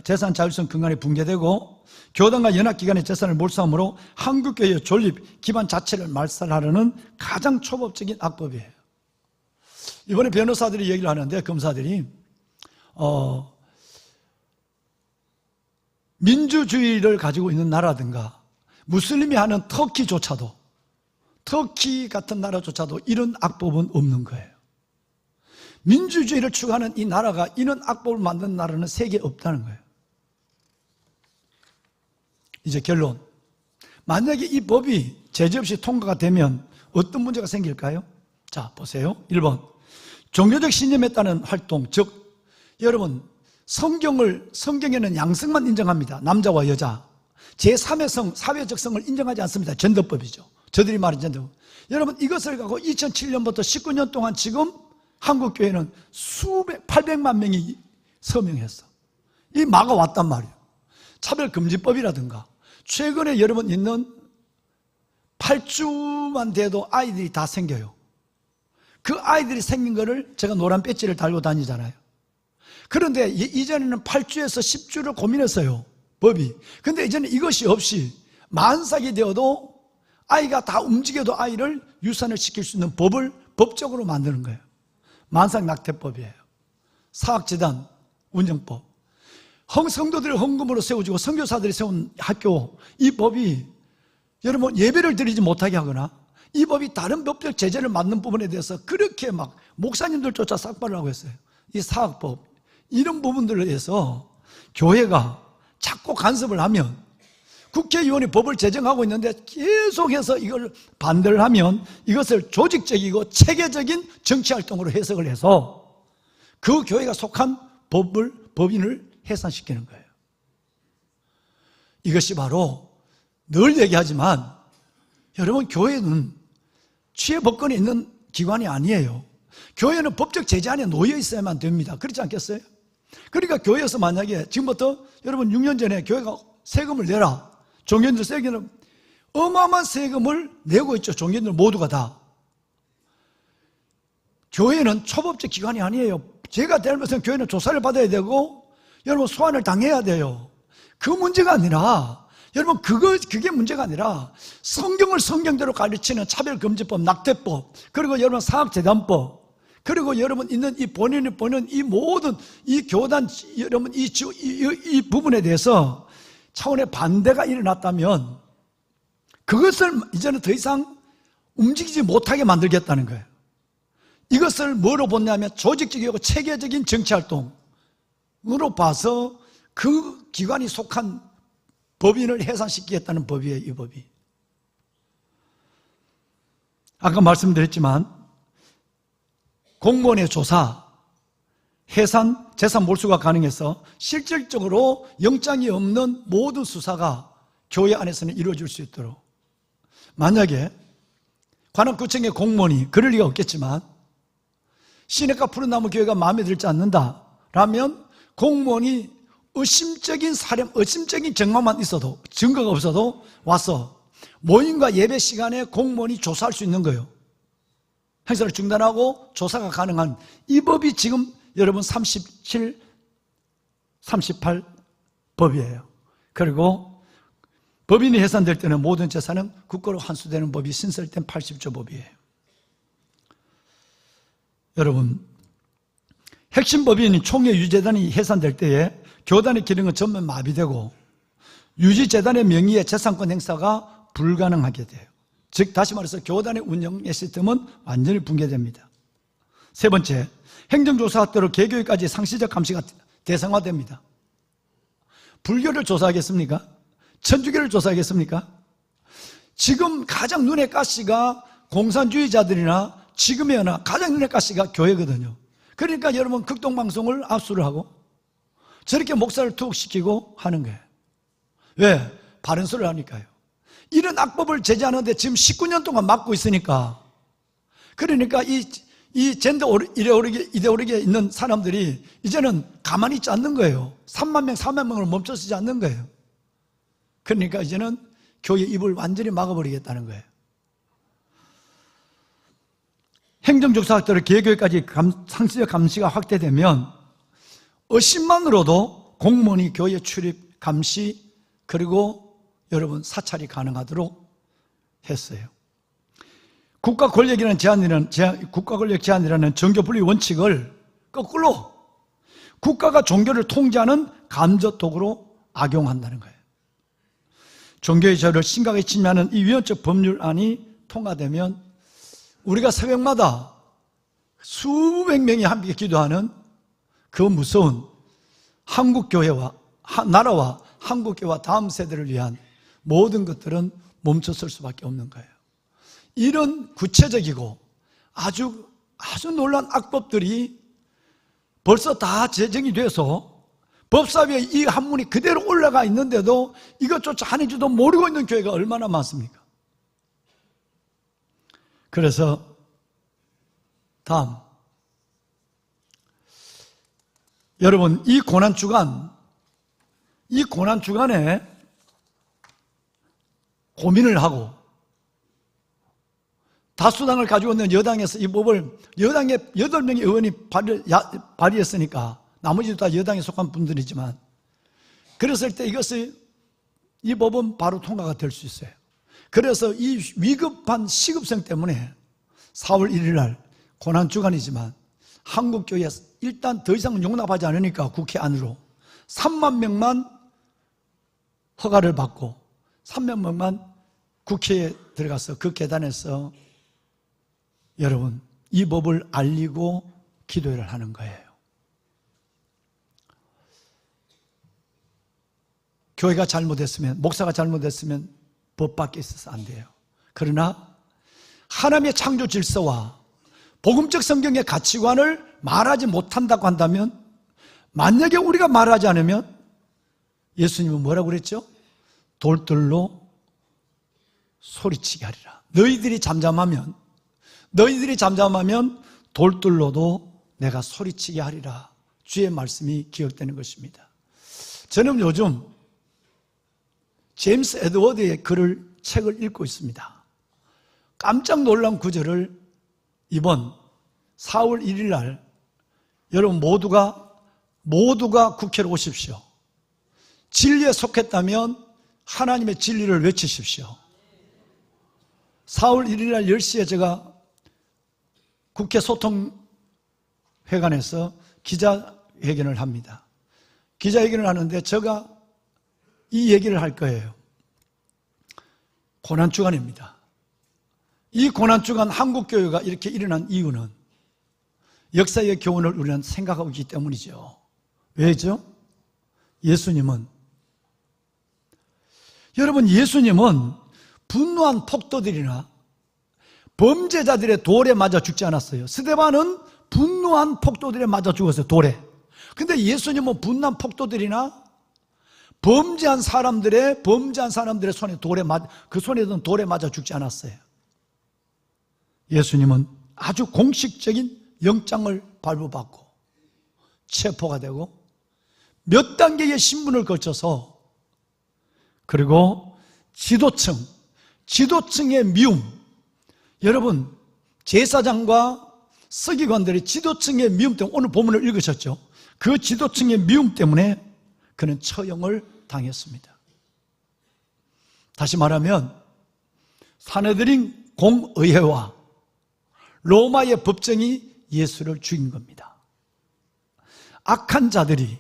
재산 자율성 근간이 붕괴되고 교단과 연합기관의 재산을 몰수함으로 한국교회의 존립 기반 자체를 말살하려는 가장 초법적인 악법이에요. 이번에 변호사들이 얘기를 하는데 검사들이 민주주의를 가지고 있는 나라든가 무슬림이 하는 터키조차도 터키 같은 나라조차도 이런 악법은 없는 거예요. 민주주의를 추구하는 이 나라가 이런 악법을 만든 나라는 세계에 없다는 거예요. 이제 결론. 만약에 이 법이 제재 없이 통과가 되면 어떤 문제가 생길까요? 자, 보세요. 1번. 종교적 신념에 따른 활동, 즉 여러분 성경에는 양성만 인정합니다. 남자와 여자. 제3의 성, 사회적 성을 인정하지 않습니다. 젠더법이죠. 저들이 말하는 젠더법. 여러분 이것을 갖고 2007년부터 19년 동안 지금 한국교회는 800만 명이 서명했어. 이 막아왔단 말이에요. 차별금지법이라든가 최근에 여러분 있는 8주만 돼도 아이들이 다 생겨요. 그 아이들이 생긴 거를 제가 노란 배지를 달고 다니잖아요. 그런데 이전에는 8주에서 10주를 고민했어요. 법이. 근데 이제는 이것이 없이 만삭이 되어도 아이가 다 움직여도 아이를 유산을 시킬 수 있는 법을 법적으로 만드는 거예요. 만삭낙태법이에요. 사학재단 운영법. 성도들을 헌금으로 세워주고 선교사들이 세운 학교. 이 법이 여러분 예배를 드리지 못하게 하거나 이 법이 다른 법적 제재를 맞는 부분에 대해서 그렇게 막 목사님들조차 삭발을 하고 있어요. 이 사학법 이런 부분들에 대해서 교회가 자꾸 간섭을 하면 국회의원이 법을 제정하고 있는데 계속해서 이걸 반대를 하면 이것을 조직적이고 체계적인 정치활동으로 해석을 해서 그 교회가 속한 법인을 해산시키는 거예요. 이것이 바로 늘 얘기하지만 여러분 교회는 취해법권이 있는 기관이 아니에요. 교회는 법적 제재 안에 놓여 있어야만 됩니다. 그렇지 않겠어요? 그러니까 교회에서 만약에 지금부터 여러분 6년 전에 교회가 세금을 내라. 종교인들 세금을 어마어마한 세금을 내고 있죠. 종교인들 모두가 다. 교회는 초법적 기관이 아니에요. 제가 잘못하면 교회는 조사를 받아야 되고 여러분 소환을 당해야 돼요. 그 문제가 아니라 여러분, 그게 문제가 아니라 성경을 성경대로 가르치는 차별금지법, 낙태법, 그리고 여러분 사학재단법, 그리고 여러분 있는 이 본인이 보는 이 모든 이 교단, 여러분 이 부분에 대해서 차원의 반대가 일어났다면 그것을 이제는 더 이상 움직이지 못하게 만들겠다는 거예요. 이것을 뭐로 보냐면 조직적이고 체계적인 정치활동으로 봐서 그 기관이 속한 법인을 해산시키겠다는 법이에요, 이 법이. 아까 말씀드렸지만 공무원의 조사, 해산, 재산 몰수가 가능해서 실질적으로 영장이 없는 모든 수사가 교회 안에서는 이루어질 수 있도록, 만약에 관악구청의 공무원이 그럴 리가 없겠지만 시내가 푸른나무 교회가 마음에 들지 않는다라면 공무원이 의심적인 사람, 의심적인 정황만 있어도, 증거가 없어도 와서 모임과 예배 시간에 공무원이 조사할 수 있는 거예요. 행사를 중단하고 조사가 가능한 이 법이 지금 여러분 37, 38 법이에요. 그리고 법인이 해산될 때는 모든 재산은 국가로 환수되는 법이 신설된 80조 법이에요. 여러분, 핵심 법인이 총회 유재단이 해산될 때에 교단의 기능은 전면 마비되고 유지재단의 명의의 재산권 행사가 불가능하게 돼요. 즉 다시 말해서 교단의 운영의 시스템은 완전히 붕괴됩니다. 세 번째, 행정조사대로 개교회까지 상시적 감시가 대상화됩니다. 불교를 조사하겠습니까? 천주교를 조사하겠습니까? 지금 가장 눈에 가시가 공산주의자들이나 지금의 연합 가장 눈에 가시가 교회거든요. 그러니까 여러분 극동방송을 압수를 하고 저렇게 목사를 투옥시키고 하는 거예요. 왜? 바른 소리를 하니까요. 이런 악법을 제재하는데 지금 19년 동안 막고 있으니까, 그러니까 이 젠더 이데올로기에 있는 사람들이 이제는 가만히 있지 않는 거예요. 3만 명, 4만 명을 멈춰서지 않는 거예요. 그러니까 이제는 교회 입을 완전히 막아버리겠다는 거예요. 행정조사학대로 개교회까지 상시적 감시가 확대되면 의심만으로도 공무원이 교회 출입, 감시, 그리고 여러분 사찰이 가능하도록 했어요. 국가 권력 제한이라는 정교 분리 원칙을 거꾸로 국가가 종교를 통제하는 감저 도구로 악용한다는 거예요. 종교의 자유를 심각하게 침해하는 이 위헌적 법률안이 통과되면 우리가 새벽마다 수백 명이 함께 기도하는 그 무서운 한국교회와 나라와 한국교회와 다음 세대를 위한 모든 것들은 멈춰설 수밖에 없는 거예요. 이런 구체적이고 아주 놀라운 악법들이 벌써 다 제정이 돼서 법사위에 이 한문이 그대로 올라가 있는데도 이것조차 하는지도 모르고 있는 교회가 얼마나 많습니까? 그래서 다음, 여러분 이 고난주간에 고민을 하고 다수당을 가지고 있는 여당에서 이 법을 여당의 8명의 의원이 발의했으니까 나머지도 다 여당에 속한 분들이지만 그랬을 때 이 법은 바로 통과가 될 수 있어요. 그래서 이 위급한 시급성 때문에 4월 1일 날 고난주간이지만 한국교회에 일단 더 이상 용납하지 않으니까 국회 안으로 3만 명만 허가를 받고 3만 명만 국회에 들어가서 그 계단에서 여러분 이 법을 알리고 기도를 하는 거예요. 교회가 잘못했으면, 목사가 잘못했으면 법 밖에 있어서 안 돼요. 그러나 하나님의 창조 질서와 복음적 성경의 가치관을 말하지 못한다고 한다면, 만약에 우리가 말하지 않으면 예수님은 뭐라고 그랬죠? 돌들로 소리치게 하리라. 너희들이 잠잠하면 돌들로도 내가 소리치게 하리라. 주의 말씀이 기억되는 것입니다. 저는 요즘 제임스 에드워드의 책을 읽고 있습니다. 깜짝 놀란 구절을 이번 4월 1일 날 여러분 모두가 국회로 오십시오. 진리에 속했다면 하나님의 진리를 외치십시오. 4월 1일 날 10시에 제가 국회 소통회관에서 기자회견을 합니다. 기자회견을 하는데 제가 이 얘기를 할 거예요. 고난주간입니다. 이 고난주간 한국교회가 이렇게 일어난 이유는 역사의 교훈을 우리는 생각하고 있기 때문이죠. 왜죠? 여러분, 예수님은 분노한 폭도들이나 범죄자들의 돌에 맞아 죽지 않았어요. 스데반은 분노한 폭도들에 맞아 죽었어요. 돌에. 근데 예수님은 분노한 폭도들이나 범죄한 사람들의 손에 그 손에든 돌에 맞아 죽지 않았어요. 예수님은 아주 공식적인 영장을 발부받고 체포가 되고 몇 단계의 신분을 거쳐서, 그리고 지도층의 미움, 여러분 제사장과 서기관들의 지도층의 미움 때문에, 오늘 본문을 읽으셨죠? 그 지도층의 미움 때문에 그는 처형을 당했습니다. 다시 말하면 사내들인 공의회와 로마의 법정이 예수를 죽인 겁니다. 악한 자들이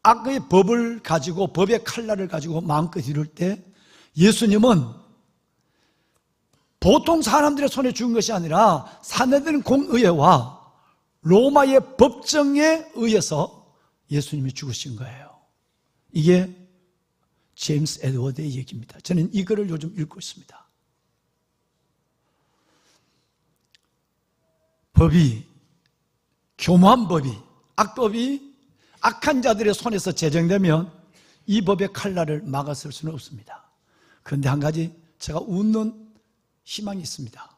악의 법을 가지고, 법의 칼날을 가지고 마음껏 이룰 때 예수님은 보통 사람들의 손에 죽은 것이 아니라 사내들인 공의회와 로마의 법정에 의해서 예수님이 죽으신 거예요. 이게 제임스 에드워드의 얘기입니다. 저는 이 글을 요즘 읽고 있습니다. 교묘한 법이, 악법이 악한 자들의 손에서 제정되면 이 법의 칼날을 막아설 수는 없습니다. 그런데 한 가지 제가 웃는 희망이 있습니다.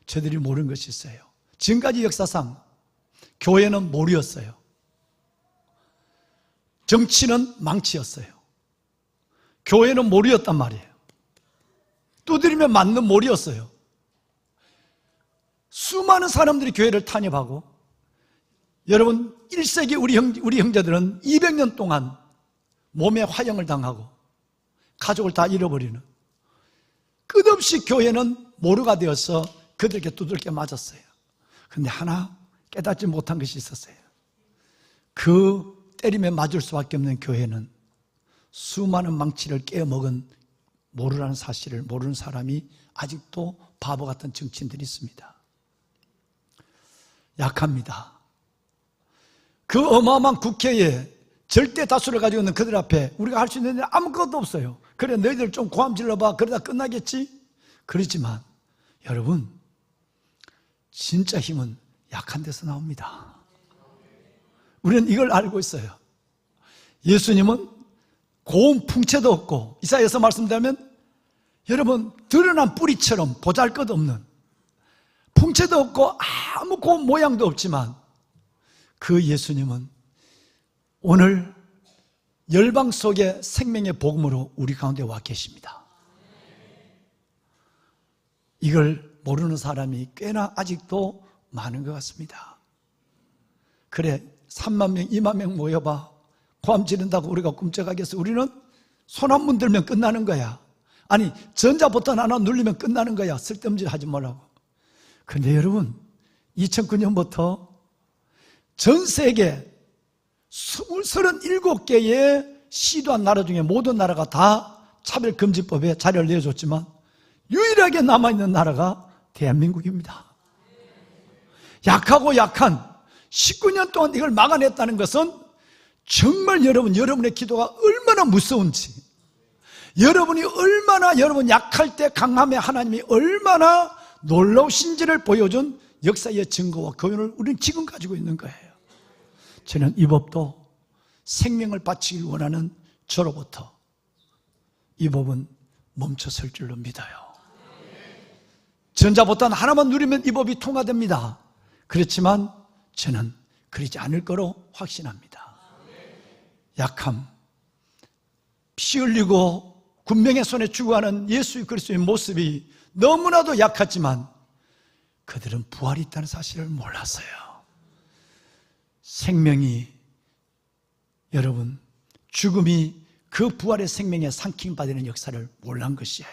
저들이 모르는 것이 있어요. 지금까지 역사상 교회는 몰이었어요. 정치는 망치였어요. 교회는 몰이었단 말이에요. 두드리면 맞는 몰이었어요. 수많은 사람들이 교회를 탄압하고, 여러분 1세기 우리 형제들은 200년 동안 몸에 화형을 당하고 가족을 다 잃어버리는, 끝없이 교회는 모르가 되어서 그들에게 두들겨 맞았어요. 그런데 하나 깨닫지 못한 것이 있었어요. 그 때림에 맞을 수밖에 없는 교회는 수많은 망치를 깨어먹은 모르라는 사실을 모르는 사람이 아직도 바보 같은 정치인들이 있습니다. 약합니다. 그 어마어마한 국회에 절대 다수를 가지고 있는 그들 앞에 우리가 할 수 있는 일 아무것도 없어요. 그래, 너희들 좀 고함 질러봐. 그러다 끝나겠지? 그렇지만 여러분, 진짜 힘은 약한 데서 나옵니다. 우리는 이걸 알고 있어요. 예수님은 고운 풍채도 없고, 이사야에서 말씀드리면 여러분 드러난 뿌리처럼 보잘것없는, 풍채도 없고 아무 고운 모양도 없지만 그 예수님은 오늘 열방 속의 생명의 복음으로 우리 가운데 와 계십니다. 이걸 모르는 사람이 꽤나 아직도 많은 것 같습니다. 그래, 3만 명, 2만 명 모여봐. 고함 지른다고 우리가 꿈쩍하겠어? 우리는 손 한 번 들면 끝나는 거야. 아니, 전자버튼 하나 누르면 끝나는 거야. 쓸데없는 짓 하지 말라고. 근데 여러분, 2009년부터 전 세계 37개의 시도한 나라 중에 모든 나라가 다 차별금지법에 자료를 내줬지만 유일하게 남아있는 나라가 대한민국입니다. 약하고 약한 19년 동안 이걸 막아냈다는 것은 정말 여러분의 기도가 얼마나 무서운지, 여러분이 얼마나 여러분 약할 때 강함에 하나님이 얼마나 놀라우신지를 보여준 역사의 증거와 교훈을 우리는 지금 가지고 있는 거예요. 저는 이 법도 생명을 바치길 원하는 저로부터 이 법은 멈춰설 줄로 믿어요. 전자보단 하나만 누리면 이 법이 통과됩니다. 그렇지만 저는 그러지 않을 거로 확신합니다. 약함, 피 흘리고 군병의 손에 죽어가는 예수 그리스도의 모습이 너무나도 약했지만 그들은 부활이 있다는 사실을 몰랐어요. 생명이, 여러분, 죽음이 그 부활의 생명에 상킹받는 역사를 몰란 것이에요.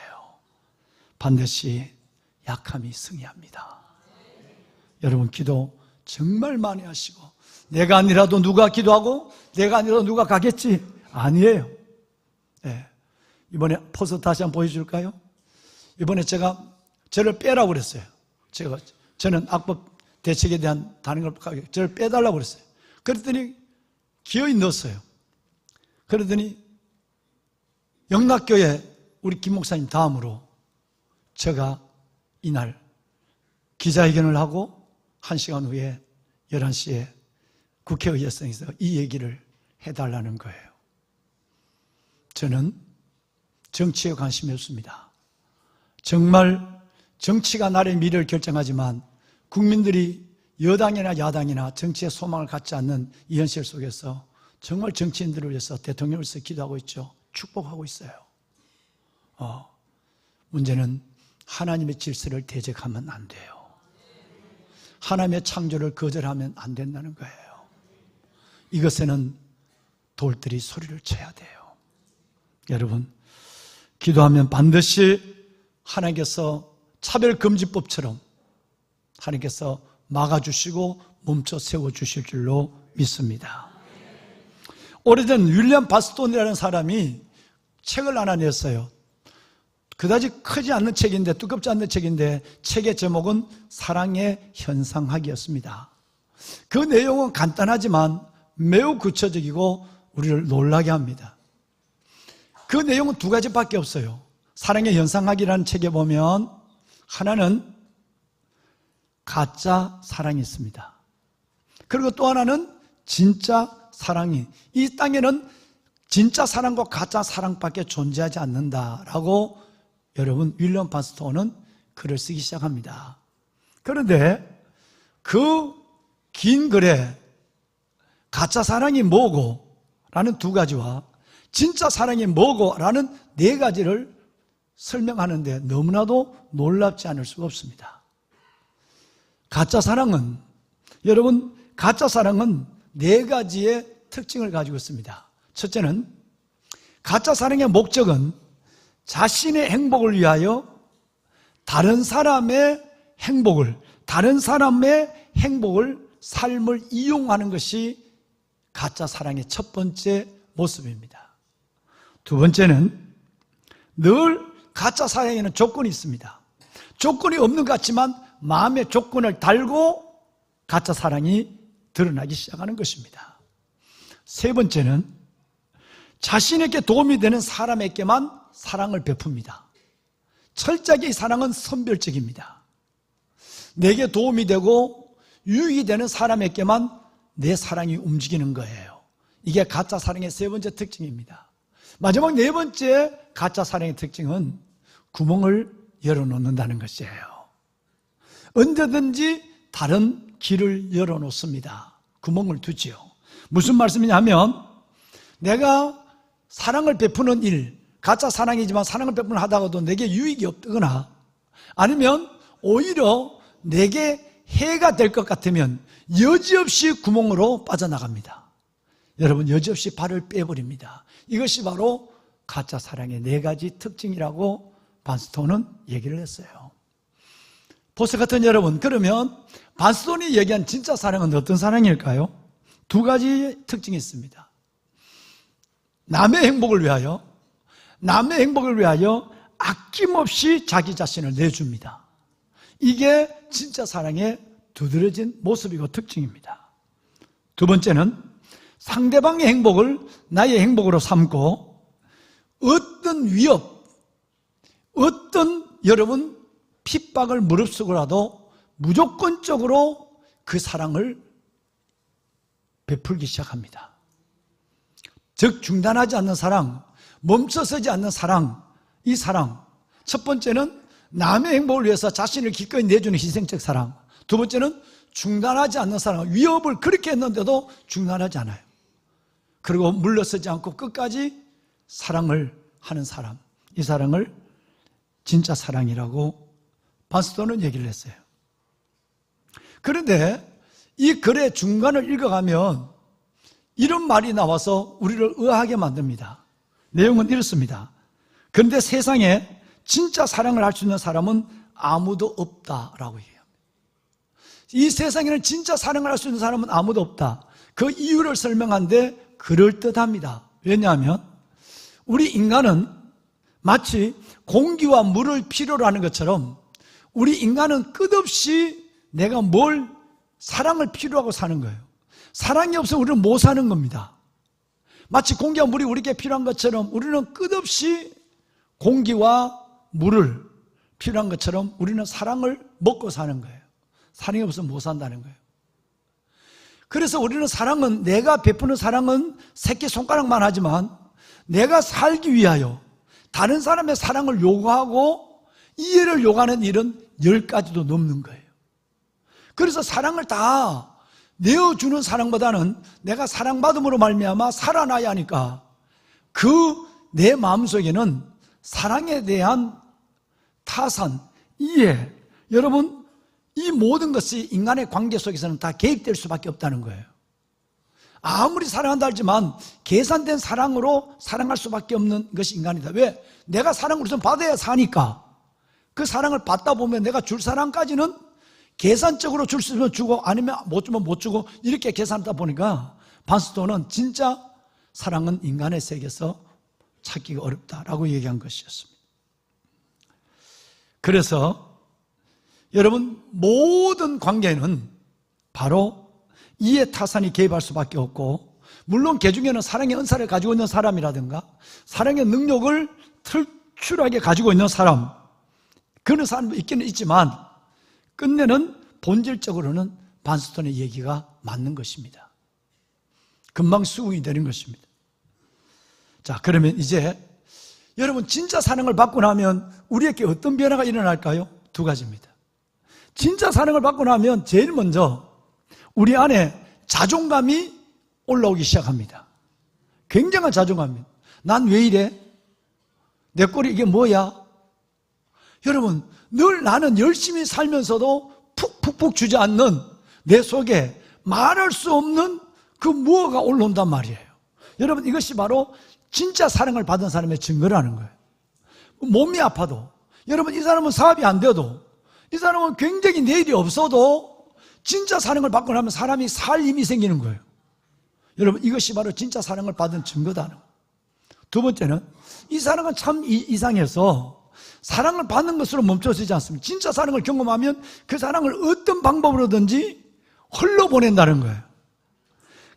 반드시 약함이 승리합니다. 여러분, 기도 정말 많이 하시고, 내가 아니라도 누가 기도하고 내가 아니라도 누가 가겠지? 아니에요. 네. 이번에 포스 다시 한번 보여줄까요? 이번에 제가 저를 빼라고 그랬어요. 저는 악법 대책에 대한 다른 걸 저를 빼달라고 그랬어요. 그랬더니 기어이 넣었어요. 그러더니 영락교회 우리 김 목사님 다음으로 제가 이날 기자회견을 하고 1시간 후에 11시에 국회의회성에서 이 얘기를 해달라는 거예요. 저는 정치에 관심이 없습니다. 정말 정치가 나라의 미래를 결정하지만 국민들이 여당이나 야당이나 정치에 소망을 갖지 않는 이 현실 속에서 정말 정치인들을 위해서 대통령을 위해서 기도하고 있죠. 축복하고 있어요. 문제는 하나님의 질서를 대적하면 안 돼요. 하나님의 창조를 거절하면 안 된다는 거예요. 이것에는 돌들이 소리를 쳐야 돼요. 여러분, 기도하면 반드시 하나님께서 차별금지법처럼 하나님께서 막아주시고 멈춰 세워주실 줄로 믿습니다. 오래전 윌리엄 바스톤이라는 사람이 책을 하나 냈어요. 그다지 크지 않는 책인데, 두껍지 않는 책인데, 책의 제목은 사랑의 현상학이었습니다. 그 내용은 간단하지만 매우 구체적이고 우리를 놀라게 합니다. 그 내용은 두 가지밖에 없어요. 사랑의 현상학이라는 책에 보면 하나는 가짜 사랑이 있습니다. 그리고 또 하나는 진짜 사랑이, 이 땅에는 진짜 사랑과 가짜 사랑밖에 존재하지 않는다라고 여러분 윌리엄 바스톤은 글을 쓰기 시작합니다. 그런데 그 긴 글에 가짜 사랑이 뭐고 라는 두 가지와 진짜 사랑이 뭐고 라는 네 가지를 설명하는데 너무나도 놀랍지 않을 수가 없습니다. 가짜 사랑은, 여러분, 가짜 사랑은 네 가지의 특징을 가지고 있습니다. 첫째는 가짜 사랑의 목적은 자신의 행복을 위하여 다른 사람의 행복을, 삶을 이용하는 것이 가짜 사랑의 첫 번째 모습입니다. 두 번째는 늘 가짜 사랑에는 조건이 있습니다. 조건이 없는 것 같지만 마음의 조건을 달고 가짜 사랑이 드러나기 시작하는 것입니다. 세 번째는 자신에게 도움이 되는 사람에게만 사랑을 베풉니다. 철저하게 이 사랑은 선별적입니다. 내게 도움이 되고 유익이 되는 사람에게만 내 사랑이 움직이는 거예요. 이게 가짜 사랑의 세 번째 특징입니다. 마지막 네 번째 가짜 사랑의 특징은 구멍을 열어놓는다는 것이에요. 언제든지 다른 길을 열어놓습니다. 구멍을 두지요. 무슨 말씀이냐면 내가 사랑을 베푸는 일, 가짜 사랑이지만 사랑을 베푸는 하다가도 내게 유익이 없거나 아니면 오히려 내게 해가 될 것 같으면 여지없이 구멍으로 빠져나갑니다. 여러분, 여지없이 발을 빼버립니다. 이것이 바로 가짜 사랑의 네 가지 특징이라고 바스톤은 얘기를 했어요. 보스 같은 여러분, 그러면 바스톤이 얘기한 진짜 사랑은 어떤 사랑일까요? 두 가지 특징이 있습니다. 남의 행복을 위하여 아낌없이 자기 자신을 내줍니다. 이게 진짜 사랑의 두드러진 모습이고 특징입니다. 두 번째는 상대방의 행복을 나의 행복으로 삼고 어떤 위협, 어떤 여러분 핍박을 무릅쓰고라도 무조건적으로 그 사랑을 베풀기 시작합니다. 즉 중단하지 않는 사랑, 멈춰서지 않는 사랑, 이 사랑. 첫 번째는 남의 행복을 위해서 자신을 기꺼이 내주는 희생적 사랑. 두 번째는 중단하지 않는 사랑. 위협을 그렇게 했는데도 중단하지 않아요. 그리고 물러서지 않고 끝까지 사랑을 하는 사람. 이 사랑을 진짜 사랑이라고 바스톤은 얘기를 했어요. 그런데 이 글의 중간을 읽어가면 이런 말이 나와서 우리를 의아하게 만듭니다. 내용은 이렇습니다. 그런데 세상에 진짜 사랑을 할 수 있는 사람은 아무도 없다라고 얘기합니다. 이 세상에는 진짜 사랑을 할 수 있는 사람은 아무도 없다. 그 이유를 설명하는데 그럴듯합니다. 왜냐하면 우리 인간은 마치 공기와 물을 필요로 하는 것처럼 우리 인간은 끝없이 내가 뭘 사랑을 필요로 하고 사는 거예요. 사랑이 없으면 우리는 못 사는 겁니다. 마치 공기와 물이 우리에게 필요한 것처럼 우리는 끝없이 공기와 물을 필요한 것처럼 우리는 사랑을 먹고 사는 거예요. 사랑이 없으면 못 산다는 거예요. 그래서 우리는 사랑은, 내가 베푸는 사랑은 새끼손가락만 하지만 내가 살기 위하여 다른 사람의 사랑을 요구하고 이해를 요구하는 일은 10가지도 넘는 거예요. 그래서 사랑을 다 내어주는 사랑보다는 내가 사랑받음으로 말미암아 살아나야 하니까 그 내 마음속에는 사랑에 대한 타산, 이해, 여러분 이 모든 것이 인간의 관계 속에서는 다 개입될 수밖에 없다는 거예요. 아무리 사랑한다 하지만 계산된 사랑으로 사랑할 수밖에 없는 것이 인간이다. 왜? 내가 사랑을 우선 받아야 사니까. 그 사랑을 받다 보면 내가 줄 사랑까지는 계산적으로 줄 수 있으면 주고 아니면 못 주면 못 주고 이렇게 계산하다 보니까 반스토는 진짜 사랑은 인간의 세계에서 찾기가 어렵다라고 얘기한 것이었습니다. 그래서 여러분 모든 관계는 바로 이해 타산이 개입할 수밖에 없고, 물론 그 중에는 사랑의 은사를 가지고 있는 사람이라든가 사랑의 능력을 특출하게 가지고 있는 사람, 그런 사람도 있기는 있지만 끝내는 본질적으로는 반스톤의 얘기가 맞는 것입니다. 금방 수긍이 되는 것입니다. 자, 그러면 이제 여러분 진짜 사랑을 받고 나면 우리에게 어떤 변화가 일어날까요? 2가지입니다. 진짜 사랑을 받고 나면 제일 먼저 우리 안에 자존감이 올라오기 시작합니다. 굉장한 자존감입니다. 난 왜 이래? 내 꼴이 이게 뭐야? 여러분, 늘 나는 열심히 살면서도 푹푹푹 주저앉는 내 속에 말할 수 없는 그 무엇가 올라온단 말이에요. 여러분, 이것이 바로 진짜 사랑을 받은 사람의 증거라는 거예요. 몸이 아파도, 여러분 이 사람은 사업이 안 돼도, 이 사람은 굉장히 내일이 없어도 진짜 사랑을 받고 나면 사람이 살 힘이 생기는 거예요. 여러분, 이것이 바로 진짜 사랑을 받은 증거다는 거예요. 2번째는 이 사랑은 참 이상해서 사랑을 받는 것으로 멈춰지지 않습니다. 진짜 사랑을 경험하면 그 사랑을 어떤 방법으로든지 흘러보낸다는 거예요.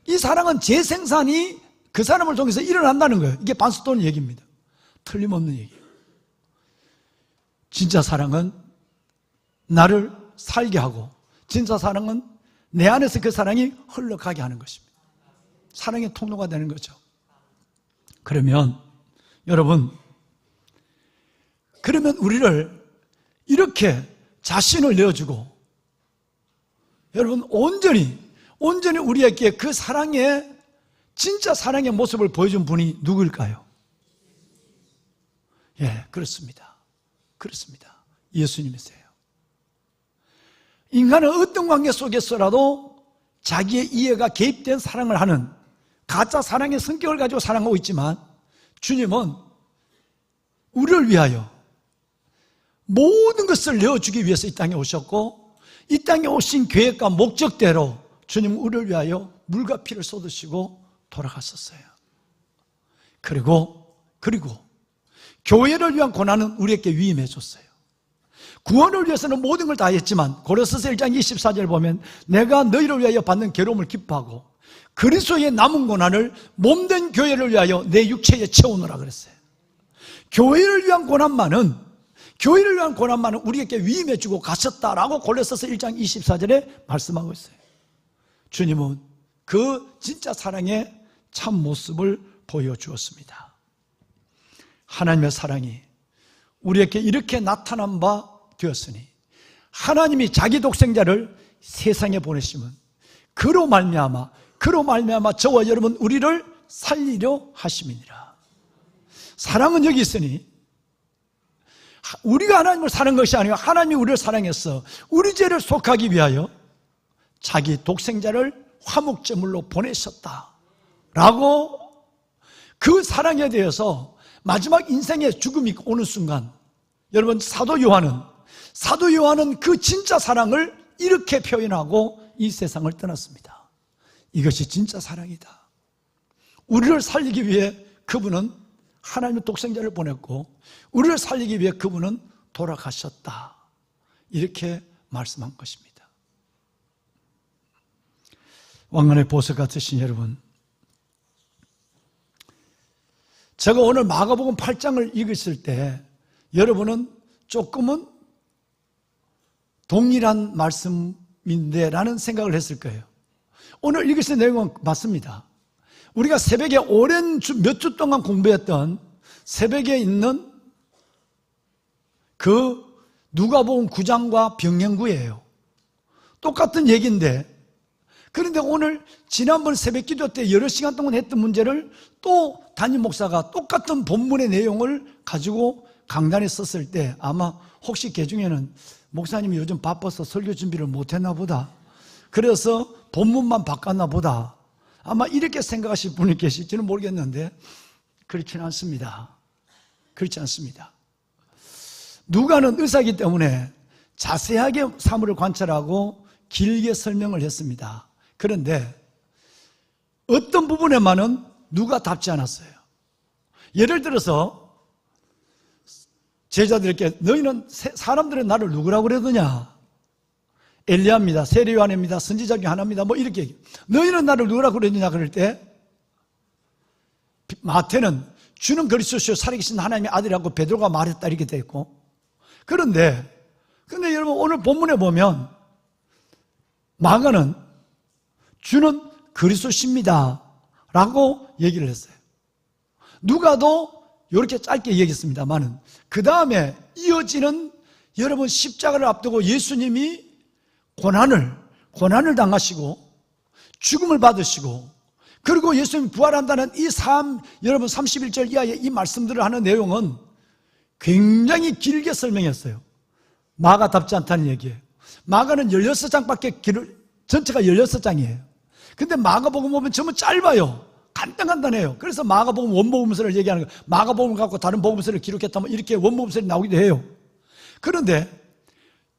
이 사랑은 재생산이 그 사람을 통해서 일어난다는 거예요. 이게 반스톤 얘기입니다. 틀림없는 얘기예요. 진짜 사랑은 나를 살게 하고, 진짜 사랑은 내 안에서 그 사랑이 흘러가게 하는 것입니다. 사랑의 통로가 되는 거죠. 그러면 여러분, 그러면 우리를 이렇게 자신을 내어주고 여러분 온전히 우리에게 그 사랑의 진짜 사랑의 모습을 보여준 분이 누구일까요? 예, 그렇습니다. 예수님이세요. 인간은 어떤 관계 속에서라도 자기의 이해가 개입된 사랑을 하는 가짜 사랑의 성격을 가지고 사랑하고 있지만, 주님은 우리를 위하여 모든 것을 내어주기 위해서 이 땅에 오셨고, 이 땅에 오신 계획과 목적대로 주님은 우리를 위하여 물과 피를 쏟으시고 돌아갔었어요. 그리고 교회를 위한 고난은 우리에게 위임해 줬어요. 구원을 위해서는 모든 걸 다 했지만 고린도서 1장 24절 보면 내가 너희를 위하여 받는 괴로움을 기뻐하고 그리스도의 남은 고난을 몸된 교회를 위하여 내 육체에 채우느라 그랬어요. 교회를 위한 고난만은 우리에게 위임해 주고 가셨다라고 고린도서 1장 24절에 말씀하고 있어요. 주님은 그 진짜 사랑의 참 모습을 보여주었습니다. 하나님의 사랑이 우리에게 이렇게 나타난 바 되었으니 하나님이 자기 독생자를 세상에 보내심은 그로 말미암아 저와 여러분 우리를 살리려 하심이니라. 사랑은 여기 있으니 우리가 하나님을 사랑한 것이 아니라 하나님이 우리를 사랑해서 우리 죄를 속하기 위하여 자기 독생자를 화목제물로 보내셨다라고 그 사랑에 대해서 마지막 인생의 죽음이 오는 순간, 여러분 사도 요한은 그 진짜 사랑을 이렇게 표현하고 이 세상을 떠났습니다. 이것이 진짜 사랑이다. 우리를 살리기 위해 그분은 하나님의 독생자를 보냈고 우리를 살리기 위해 그분은 돌아가셨다. 이렇게 말씀한 것입니다. 왕관의 보석 같으신 여러분, 제가 오늘 마가복음 8장을 읽었을 때 여러분은 조금은 동일한 말씀인데 라는 생각을 했을 거예요. 오늘 읽으신 내용은 맞습니다. 우리가 새벽에 오랜 몇 주 동안 공부했던 새벽에 있는 그 누가복음 9장과 병행구예요. 똑같은 얘기인데, 그런데 오늘 지난번 새벽 기도 때 여러 시간 동안 했던 문제를 또 담임 목사가 똑같은 본문의 내용을 가지고 강단에 썼을 때 아마 혹시 그 중에는 목사님이 요즘 바빠서 설교 준비를 못했나 보다, 그래서 본문만 바꿨나 보다, 아마 이렇게 생각하실 분이 계실지는 모르겠는데 그렇지는 않습니다. 그렇지 않습니다. 누가는 의사이기 때문에 자세하게 사물을 관찰하고 길게 설명을 했습니다. 그런데 어떤 부분에만은 누가답지 않았어요. 예를 들어서 제자들에게 너희는 사람들은 나를 누구라고 그러느냐? 엘리야입니다, 세례 요한입니다, 선지자 중 하나입니다, 뭐 이렇게 얘기해요. 너희는 나를 누구라고 그러느냐 그럴 때 마태는 주는 그리스도시요 살아계신 하나님의 아들이라고 베드로가 말했다 이렇게 돼 있고, 그런데 여러분 오늘 본문에 보면 마가는 주는 그리스도십니다 라고 얘기를 했어요. 누가도 이렇게 짧게 얘기했습니다만은 그 다음에 이어지는 여러분 십자가를 앞두고 예수님이 고난을 당하시고 죽음을 받으시고 그리고 예수님이 부활한다는 이 여러분 31절 이하의 이 말씀들을 하는 내용은 굉장히 길게 설명했어요. 마가답지 않다는 얘기예요. 마가는 16장밖에 전체가 16장이에요. 근데 마가복음 보면 전부 짧아요. 간단해요. 그래서 마가복음 원복음서를 얘기하는 거예요. 마가복음을 갖고 다른 복음서를 기록했다면 이렇게 원복음서를 나오기도 해요. 그런데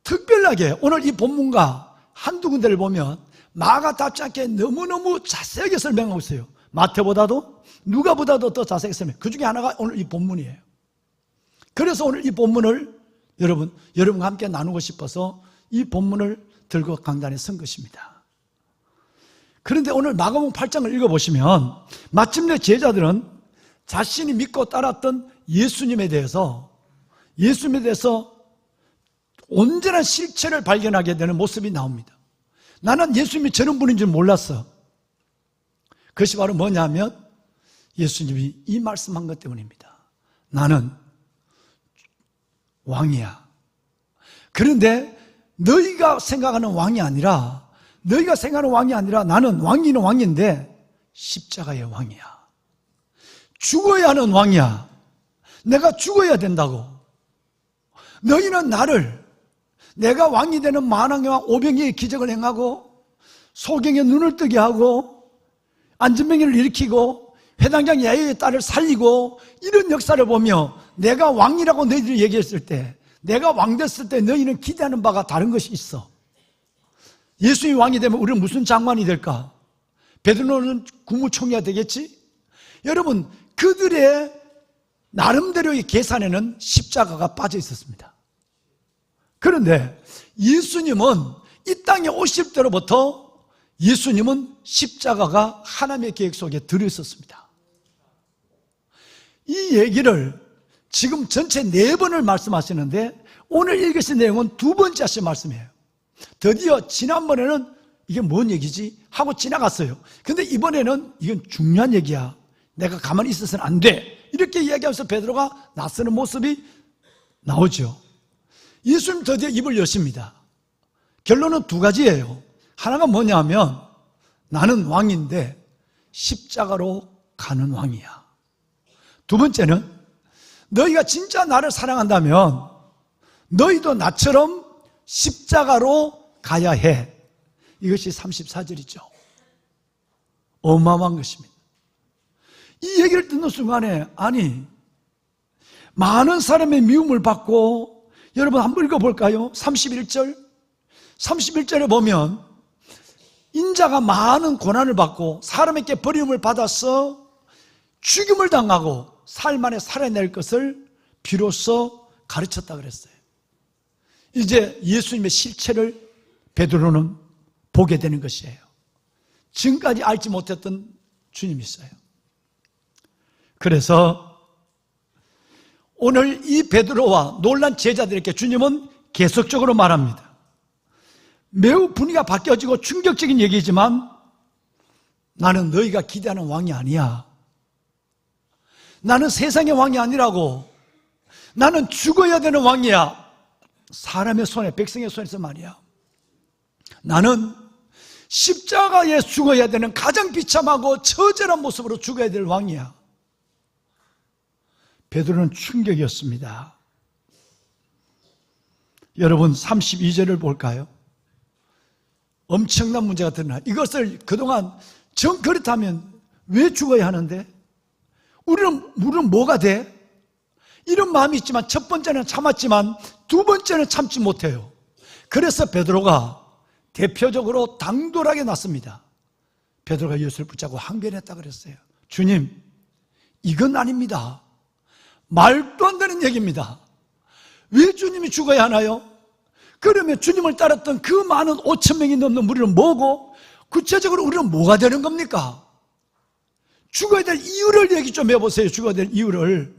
특별하게 오늘 이 본문과 한두 군데를 보면 마가답지 않게 너무너무 자세하게 설명하고 있어요. 마태보다도 누가보다도 더 자세하게 설명. 그 중에 하나가 오늘 이 본문이에요. 그래서 오늘 이 본문을 여러분과 함께 나누고 싶어서 이 본문을 들고 강단에 선 것입니다. 그런데 오늘 마가복음 8장을 읽어보시면 마침내 제자들은 자신이 믿고 따랐던 예수님에 대해서 온전한 실체를 발견하게 되는 모습이 나옵니다. 나는 예수님이 저런 분인 줄 몰랐어. 그것이 바로 뭐냐면 예수님이 이 말씀한 것 때문입니다. 나는 왕이야. 그런데 너희가 생각하는 왕이 아니라 나는 왕이는 왕인데 십자가의 왕이야. 죽어야 하는 왕이야. 내가 죽어야 된다고. 너희는 내가 왕이 되는 만왕의 왕 오병이의 기적을 행하고 소경의 눈을 뜨게 하고 안전병이를 일으키고 회당장 야유의 딸을 살리고 이런 역사를 보며 내가 왕이라고 너희들이 얘기했을 때, 내가 왕 됐을 때 너희는 기대하는 바가 다른 것이 있어. 예수님이 왕이 되면 우리는 무슨 장관이 될까? 베드로는 국무총리가 되겠지? 여러분, 그들의 나름대로의 계산에는 십자가가 빠져 있었습니다. 그런데 예수님은 이 땅에 오실 때로부터 예수님은 십자가가 하나님의 계획 속에 들어있었습니다. 이 얘기를 지금 전체 4번을 말씀하시는데 오늘 읽으신 내용은 2번째 하신 말씀이에요. 드디어 지난번에는 이게 뭔 얘기지? 하고 지나갔어요. 근데 이번에는 이건 중요한 얘기야. 내가 가만히 있어서는 안 돼. 이렇게 이야기하면서 베드로가 나서는 모습이 나오죠. 예수님 드디어 입을 여십니다. 결론은 2가지예요. 하나가 뭐냐면 나는 왕인데 십자가로 가는 왕이야. 2번째는 너희가 진짜 나를 사랑한다면 너희도 나처럼 십자가로 가야 해. 이것이 34절이죠. 어마어마한 것입니다. 이 얘기를 듣는 순간에 아니 많은 사람의 미움을 받고 여러분 한번 읽어볼까요? 31절에 보면 인자가 많은 고난을 받고 사람에게 버림을 받아서 죽임을 당하고 사흘 만에 살아낼 것을 비로소 가르쳤다 그랬어요. 이제 예수님의 실체를 베드로는 보게 되는 것이에요. 지금까지 알지 못했던 주님이 있어요. 그래서 오늘 이 베드로와 놀란 제자들에게 주님은 계속적으로 말합니다. 매우 분위기가 바뀌어지고 충격적인 얘기지만 나는 너희가 기대하는 왕이 아니야. 나는 세상의 왕이 아니라고. 나는 죽어야 되는 왕이야. 사람의 손에, 백성의 손에서 말이야. 나는 십자가에 죽어야 되는 가장 비참하고 처절한 모습으로 죽어야 될 왕이야. 베드로는 충격이었습니다. 여러분 32절을 볼까요? 엄청난 문제가 드러나. 이것을 그동안 정 그렇다면 왜 죽어야 하는데? 우리는 뭐가 돼? 이런 마음이 있지만 첫 번째는 참았지만 두 번째는 참지 못해요. 그래서 베드로가 대표적으로 당돌하게 났습니다. 베드로가 예수를 붙잡고 항변했다 그랬어요. 주님, 이건 아닙니다. 말도 안 되는 얘기입니다. 왜 주님이 죽어야 하나요? 그러면 주님을 따랐던 그 많은 5,000명이 넘는 무리는 뭐고 구체적으로 우리는 뭐가 되는 겁니까? 죽어야 될 이유를 얘기 좀 해보세요. 죽어야 될 이유를.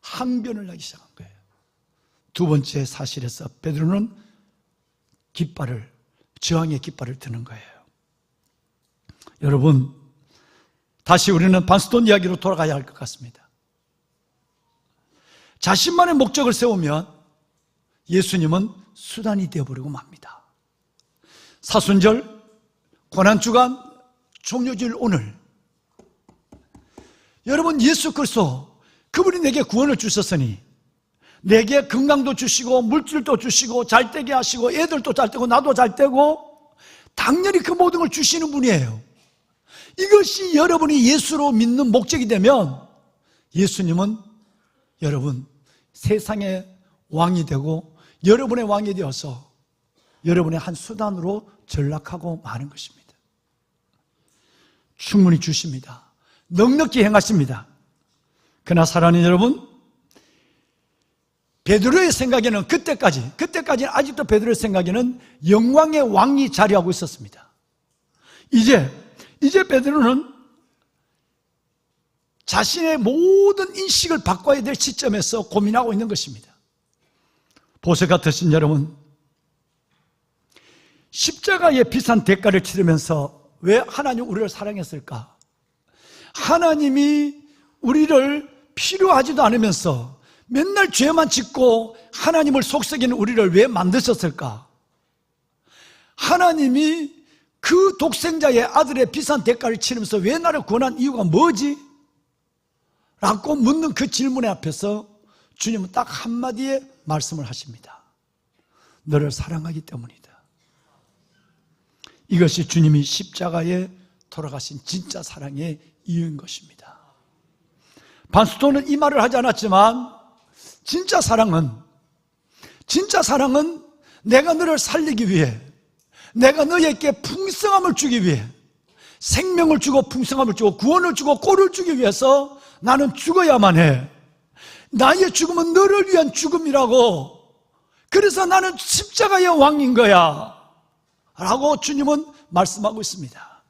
항변을 하기 시작한 거예요. 두 번째 사실에서 베드로는 저항의 깃발을 드는 거예요. 여러분, 다시 우리는 반스톤 이야기로 돌아가야 할 것 같습니다. 자신만의 목적을 세우면 예수님은 수단이 되어버리고 맙니다. 사순절, 고난주간, 종료주일 오늘 여러분 예수 그리스도 그분이 내게 구원을 주셨으니 내게 건강도 주시고 물질도 주시고 잘되게 하시고 애들도 잘되고 나도 잘되고 당연히 그 모든 걸 주시는 분이에요. 이것이 여러분이 예수로 믿는 목적이 되면 예수님은 여러분 세상의 왕이 되고 여러분의 왕이 되어서 여러분의 한 수단으로 전락하고 마는 것입니다. 충분히 주십니다. 넉넉히 행하십니다. 그러나 사랑하는 여러분, 베드로의 생각에는 그때까지는 아직도 베드로의 생각에는 영광의 왕이 자리하고 있었습니다. 이제 베드로는 자신의 모든 인식을 바꿔야 될 시점에서 고민하고 있는 것입니다. 보석 같으신 여러분, 십자가의 비싼 대가를 치르면서 왜 하나님 우리를 사랑했을까? 하나님이 우리를 필요하지도 않으면서 맨날 죄만 짓고 하나님을 속썩이는 우리를 왜 만드셨을까? 하나님이 그 독생자의 아들의 비싼 대가를 치르면서 왜 나를 구원한 이유가 뭐지? 라고 묻는 그 질문에 앞에서 주님은 딱 한마디의 말씀을 하십니다. 너를 사랑하기 때문이다. 이것이 주님이 십자가에 돌아가신 진짜 사랑의 이유인 것입니다. 반스톤은 이 말을 하지 않았지만 진짜 사랑은 내가 너를 살리기 위해, 내가 너에게 풍성함을 주기 위해, 생명을 주고 풍성함을 주고 구원을 주고 꼴을 주기 위해서 나는 죽어야만 해. 나의 죽음은 너를 위한 죽음이라고. 그래서 나는 십자가의 왕인 거야 라고 주님은 말씀하고 있습니다.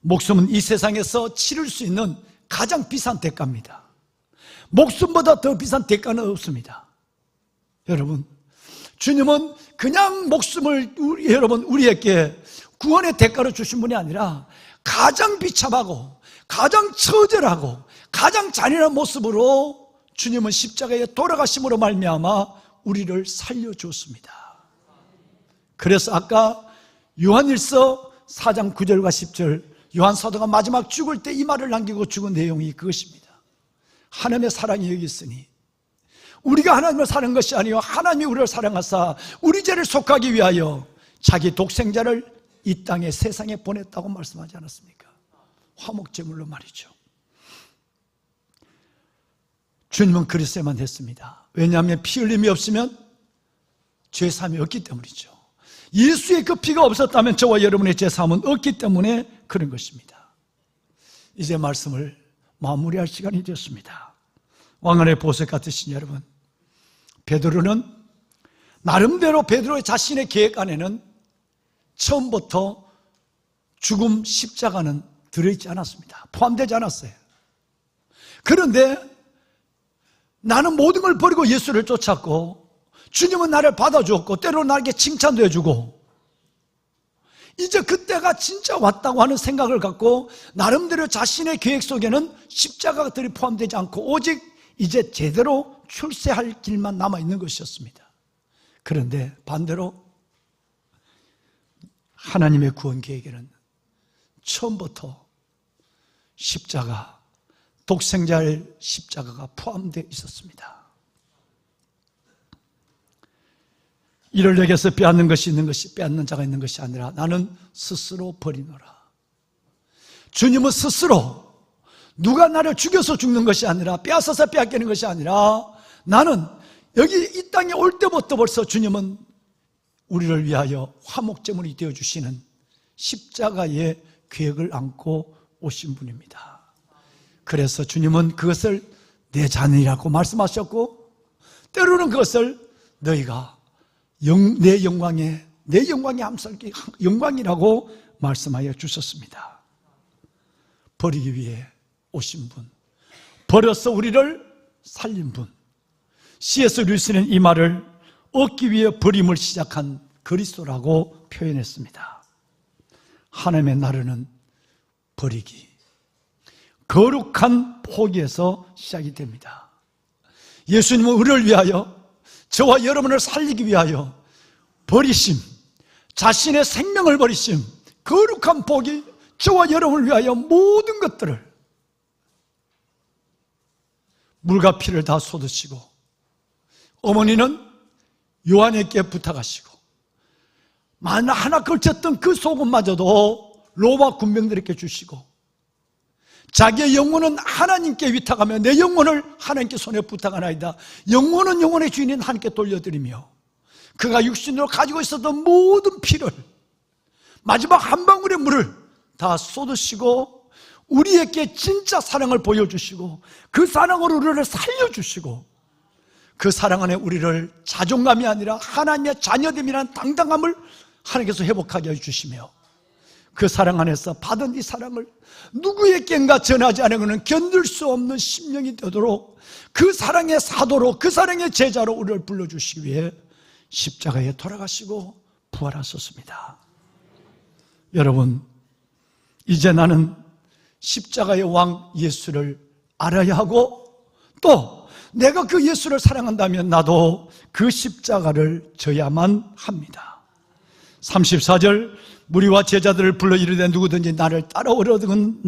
목숨은 이 세상에서 치를 수 있는 가장 비싼 대가입니다. 목숨보다 더 비싼 대가는 없습니다. 여러분, 주님은 그냥 목숨을 우리에게 구원의 대가로 주신 분이 아니라 가장 비참하고 가장 처절하고 가장 잔인한 모습으로 주님은 십자가에 돌아가심으로 말미암아 우리를 살려주었습니다. 그래서 아까 요한일서 4장 9절과 10절 요한 사도가 마지막 죽을 때 이 말을 남기고 죽은 내용이 그것입니다. 하나님의 사랑이 여기 있으니 우리가 하나님을 사랑한 것이 아니요 하나님이 우리를 사랑하사 우리 죄를 속하기 위하여 자기 독생자를 이 땅에 세상에 보냈다고 말씀하지 않았습니까? 화목제물로 말이죠. 주님은 그리스도에만 했습니다. 왜냐하면 피 흘림이 없으면 죄사함이 없기 때문이죠. 예수의 그 피가 없었다면 저와 여러분의 죄사함은 없기 때문에 그런 것입니다. 이제 말씀을 마무리할 시간이 되었습니다. 왕관의 보석 같으신 여러분, 베드로는 나름대로 베드로의 자신의 계획 안에는 처음부터 죽음 십자가는 들어있지 않았습니다. 포함되지 않았어요. 그런데 나는 모든 걸 버리고 예수를 쫓았고 주님은 나를 받아주었고 때로는 나에게 칭찬도 해주고 이제 그때가 진짜 왔다고 하는 생각을 갖고 나름대로 자신의 계획 속에는 십자가들이 포함되지 않고 오직 이제 제대로 출세할 길만 남아있는 것이었습니다. 그런데 반대로 하나님의 구원 계획에는 처음부터 십자가, 독생자의 십자가가 포함되어 있었습니다. 이를 내게서 빼앗는 것이 있는 것이 빼앗는 자가 있는 것이 아니라 나는 스스로 버리노라. 주님은 스스로 누가 나를 죽여서 죽는 것이 아니라 빼앗아서 빼앗기는 것이 아니라 나는 여기 이 땅에 올 때부터 벌써 주님은 우리를 위하여 화목제물이 되어주시는 십자가의 계획을 안고 오신 분입니다. 그래서 주님은 그것을 내 자녀이라고 말씀하셨고 때로는 그것을 너희가 내 영광의 함성기 영광이라고 말씀하여 주셨습니다. 버리기 위해 오신 분, 버려서 우리를 살린 분. C.S. 루이스는 이 말을 얻기 위해 버림을 시작한 그리스도라고 표현했습니다. 하나님의 나라는 버리기, 거룩한 포기에서 시작이 됩니다. 예수님은 우리를 위하여, 저와 여러분을 살리기 위하여 버리심, 자신의 생명을 버리심, 거룩한 포기, 저와 여러분을 위하여 모든 것들을 물과 피를 다 쏟으시고 어머니는 요한에게 부탁하시고 만나 하나 걸쳤던 그 소금마저도 로마 군병들에게 주시고 자기의 영혼은 하나님께 위탁하며 내 영혼을 하나님께 손에 부탁하나이다. 영혼은 영혼의 주인인 하나님께 돌려드리며 그가 육신으로 가지고 있었던 모든 피를 마지막 한 방울의 물을 다 쏟으시고 우리에게 진짜 사랑을 보여주시고 그 사랑으로 우리를 살려주시고 그 사랑 안에 우리를 자존감이 아니라 하나님의 자녀됨이라는 당당함을 하나님께서 회복하게 해주시며 그 사랑 안에서 받은 이 사랑을 누구에게인가 전하지 않으면 견딜 수 없는 심령이 되도록 그 사랑의 사도로 그 사랑의 제자로 우리를 불러주시기 위해 십자가에 돌아가시고 부활하셨습니다. 여러분, 이제 나는 십자가의 왕 예수를 알아야 하고 또 내가 그 예수를 사랑한다면 나도 그 십자가를 져야만 합니다. 34절 무리와 제자들을 불러 이르되 누구든지 나를 따라오려거든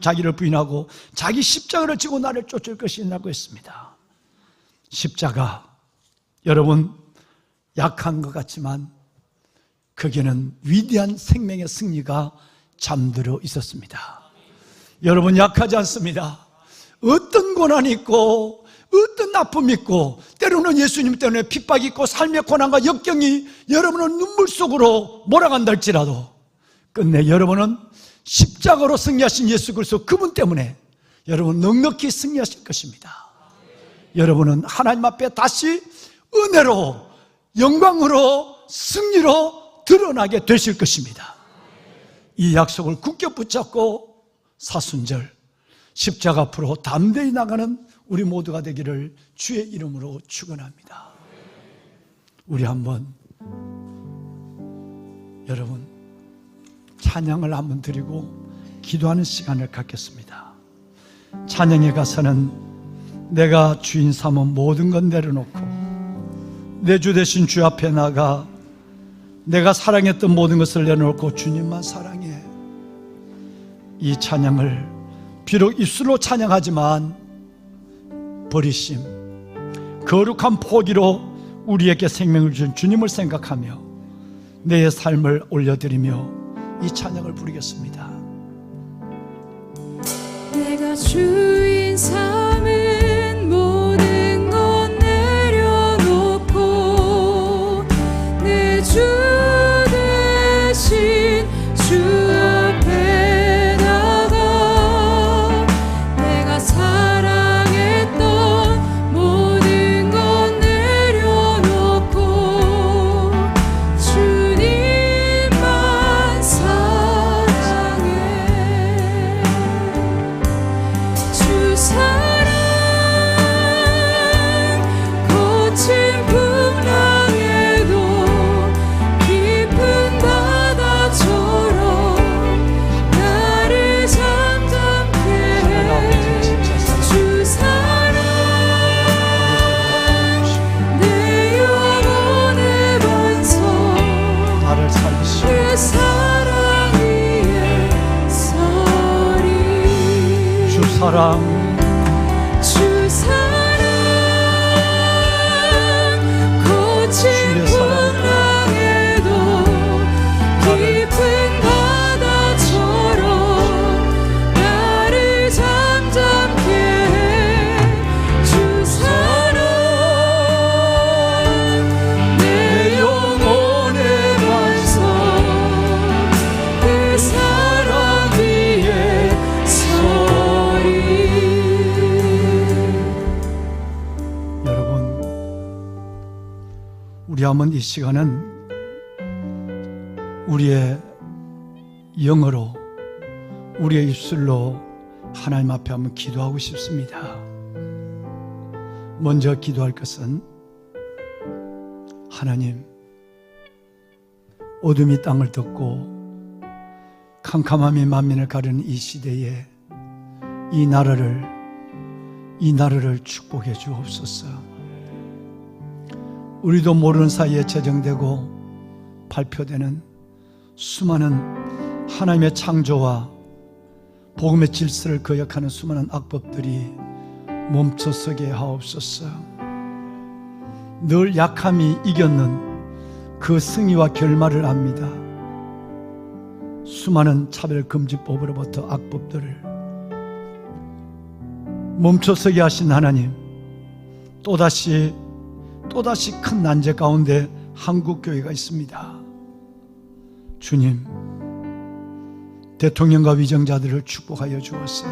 자기를 부인하고 자기 십자가를 지고 나를 쫓을 것이라고 했습니다. 십자가, 여러분 약한 것 같지만 거기에는 위대한 생명의 승리가 잠들어 있었습니다. 여러분 약하지 않습니다. 어떤 고난이 있고 어떤 아픔이 있고 때로는 예수님 때문에 핍박이 있고 삶의 고난과 역경이 여러분은 눈물 속으로 몰아간다 할지라도 끝내 여러분은 십자가로 승리하신 예수 그리스도 그분 때문에 여러분 넉넉히 승리하실 것입니다. 여러분은 하나님 앞에 다시 은혜로 영광으로 승리로 드러나게 되실 것입니다. 이 약속을 굳게 붙잡고 사순절 십자가 앞으로 담대히 나가는 우리 모두가 되기를 주의 이름으로 축원합니다. 우리 한번 여러분 찬양을 한번 드리고 기도하는 시간을 갖겠습니다. 찬양에 가서는 내가 주인 삼은 모든 건 내려놓고 내 주 대신 주 앞에 나가 내가 사랑했던 모든 것을 내려놓고 주님만 사랑해. 이 찬양을 비록 입술로 찬양하지만 버리심, 거룩한 포기로 우리에게 생명을 준 주님을 생각하며 내 삶을 올려드리며 이 찬양을 부르겠습니다. 내가 주인 삼은 모든 것 내려놓고 내 주 대신 주 앞에 나가 내가 사랑했던 모든 것 내려놓고 주님만 사랑해. 주 사랑 거친 풍랑에도 깊은 바다처럼 나를 잠잠케 해. 주 사랑 내 영혼의 반석 나를 살리시고 그 사랑 위에 서리. 주 사랑 주 사랑 거친 주의 사랑. 풍랑에도 깊은 바다처럼 나를 잠잠케 해. 주 사랑 내 영혼의 반석 그 사랑 위에 서리. 여러분, 우리 한번 이 시간은 우리의 영어로 우리의 입술로 하나님 앞에 한번 기도하고 싶습니다. 먼저 기도할 것은 하나님, 어둠이 땅을 덮고 캄캄함이 만민을 가르는 이 시대에 이 나라를 축복해 주옵소서. 우리도 모르는 사이에 제정되고 발표되는 수많은 하나님의 창조와 복음의 질서를 거역하는 수많은 악법들이 멈춰서게 하옵소서. 늘 약함이 이겼는 그 승리와 결말을 압니다. 수많은 차별금지법으로부터 악법들을 멈춰서게 하신 하나님, 또다시 큰 난제 가운데 한국교회가 있습니다. 주님, 대통령과 위정자들을 축복하여 주옵소서.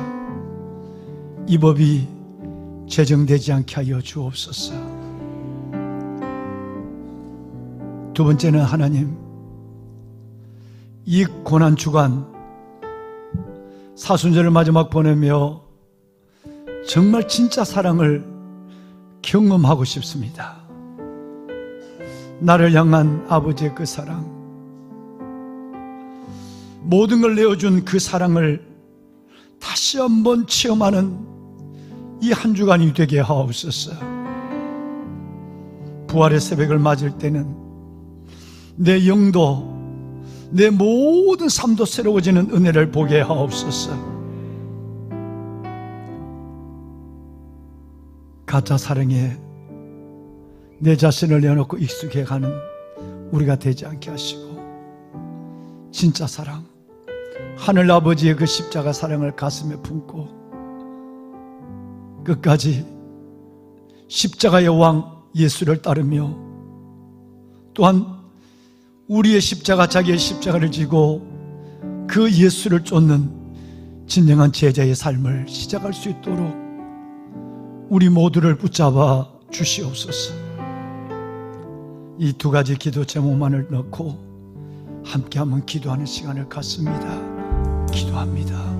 이 법이 제정되지 않게 하여 주옵소서. 두 번째는 하나님, 이 고난주간 사순절을 마지막 보내며 정말 진짜 사랑을 경험하고 싶습니다. 나를 향한 아버지의 그 사랑, 모든 걸 내어준 그 사랑을 다시 한번 체험하는 이 한 주간이 되게 하옵소서. 부활의 새벽을 맞을 때는 내 영도, 내 모든 삶도 새로워지는 은혜를 보게 하옵소서. 가짜 사랑에 내 자신을 내어놓고 익숙해가는 우리가 되지 않게 하시고, 진짜 사랑, 하늘 아버지의 그 십자가 사랑을 가슴에 품고 끝까지 십자가의 왕 예수를 따르며, 또한 우리의 십자가, 자기의 십자가를 지고 그 예수를 쫓는 진정한 제자의 삶을 시작할 수 있도록 우리 모두를 붙잡아 주시옵소서. 이 두 가지 기도 제목만을 넣고 함께 한번 기도하는 시간을 갖습니다. 기도합니다.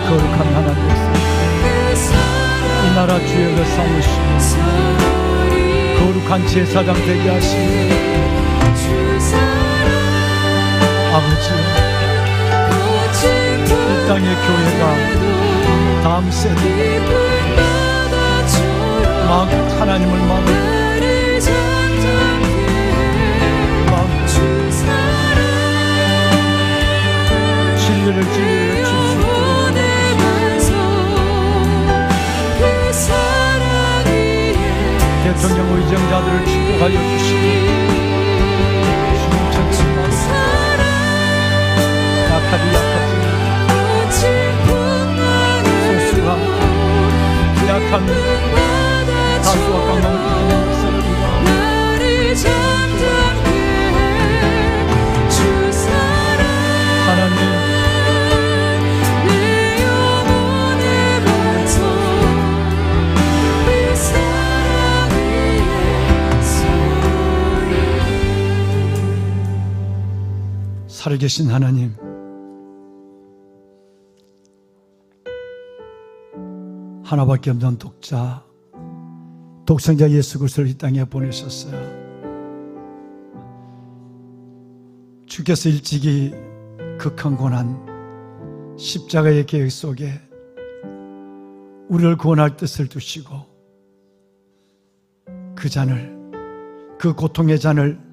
거룩한 하나님께서 이 나라 주역을 삼으시고 거룩한 제사장 되게 하시고, 아버지, 이 땅에 교회가 다음 세대 마음껏 하나님을 마음으로 진리를 줄 수 있도록 대통령 의정자들을 축복하여 주시고 주님 천천히 약하디 약하지 소수가 약한 다수와 강함을 이기는 역사를 하나님 살아계신 하나님, 하나밖에 없는 독생자 예수 그리스도를 이 땅에 보내셨어요. 주께서 일찍이 극한 고난, 십자가의 계획 속에 우리를 구원할 뜻을 두시고 그 잔을, 그 고통의 잔을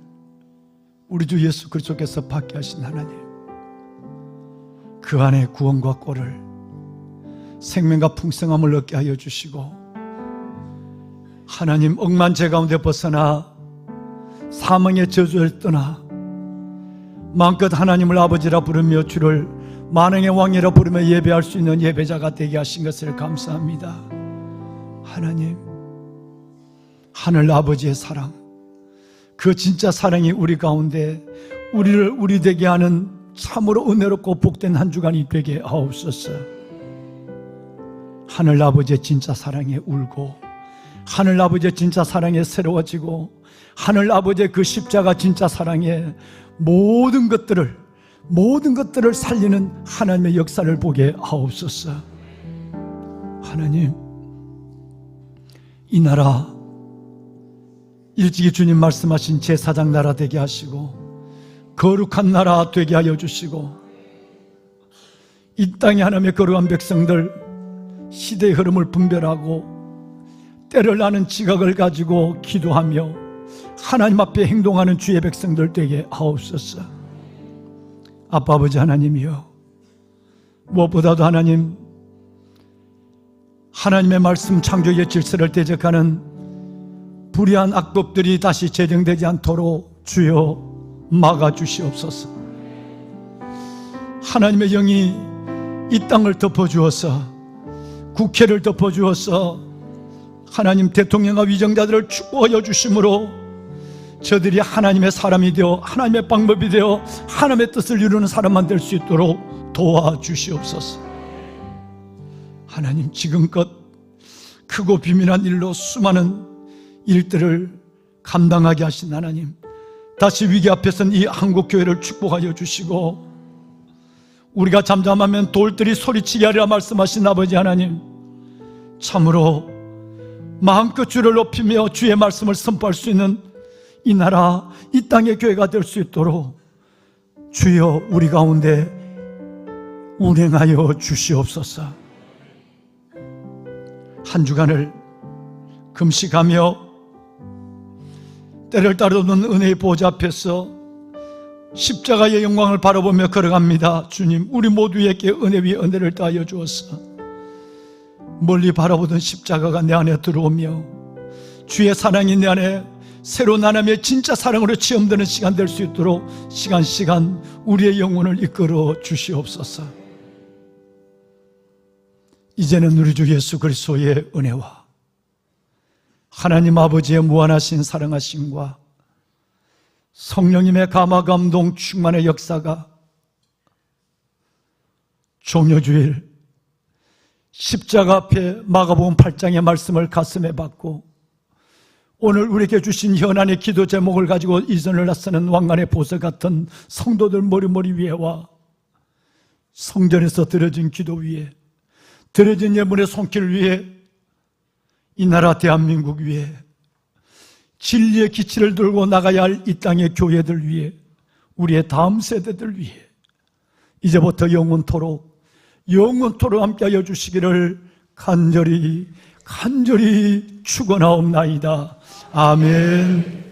우리 주 예수 그리스도께서 받게 하신 하나님, 그 안에 구원과 꼴을, 생명과 풍성함을 얻게 하여 주시고 하나님 억만 죄 가운데 벗어나 사망의 저주를 떠나 마음껏 하나님을 아버지라 부르며 주를 만왕의 왕이라 부르며 예배할 수 있는 예배자가 되게 하신 것을 감사합니다. 하나님, 하늘 아버지의 사랑, 그 진짜 사랑이 우리 가운데 우리를 우리 되게 하는 참으로 은혜롭고 복된 한 주간이 되게 하옵소서. 하늘 아버지의 진짜 사랑에 울고, 하늘 아버지의 진짜 사랑에 새로워지고, 하늘 아버지의 그 십자가 진짜 사랑에 모든 것들을 살리는 하나님의 역사를 보게 하옵소서. 하나님, 이 나라 일찍이 주님 말씀하신 제사장 나라 되게 하시고 거룩한 나라 되게 하여 주시고, 이 땅에 하나님의 거룩한 백성들 시대의 흐름을 분별하고 때를 아는 지각을 가지고 기도하며 하나님 앞에 행동하는 주의 백성들 되게 하옵소서. 아빠 아버지 하나님이여, 무엇보다도 하나님, 하나님의 말씀 창조의 질서를 대적하는 불의한 악법들이 다시 재정되지 않도록 주여 막아주시옵소서. 하나님의 영이 이 땅을 덮어주어서, 국회를 덮어주어서 하나님 대통령과 위정자들을 축복하여 주심으로 저들이 하나님의 사람이 되어 하나님의 방법이 되어 하나님의 뜻을 이루는 사람만 될 수 있도록 도와주시옵소서. 하나님, 지금껏 크고 비밀한 일로 수많은 일들을 감당하게 하신 하나님, 다시 위기 앞에선 이 한국교회를 축복하여 주시고, 우리가 잠잠하면 돌들이 소리치게 하리라 말씀하신 아버지 하나님, 참으로 마음껏 주를 높이며 주의 말씀을 선포할 수 있는 이 나라, 이 땅의 교회가 될 수 있도록 주여 우리 가운데 운행하여 주시옵소서. 한 주간을 금식하며 때를 따르는 은혜의 보좌 앞에서 십자가의 영광을 바라보며 걸어갑니다. 주님, 우리 모두에게 은혜 위에 은혜를 더하여 주옵소서. 멀리 바라보던 십자가가 내 안에 들어오며 주의 사랑이 내 안에 새로운 하나님의 진짜 사랑으로 체험되는 시간 될 수 있도록 시간 우리의 영혼을 이끌어 주시옵소서. 이제는 우리 주 예수 그리스도의 은혜와 하나님 아버지의 무한하신 사랑하심과 성령님의 감화감동 충만의 역사가 종려주일 십자가 앞에 마가복음 8장의 말씀을 가슴에 받고 오늘 우리에게 주신 현안의 기도 제목을 가지고 이전을 나서는 왕관의 보석 같은 성도들 머리 위에와 성전에서 드려진 기도 위에, 드려진 예물의 손길 위에, 이 나라 대한민국 위에, 진리의 기치를 들고 나가야 할 이 땅의 교회들 위에, 우리의 다음 세대들 위에 이제부터 영원토록 영원토록 함께하여 주시기를 간절히 축원하옵나이다. 아멘.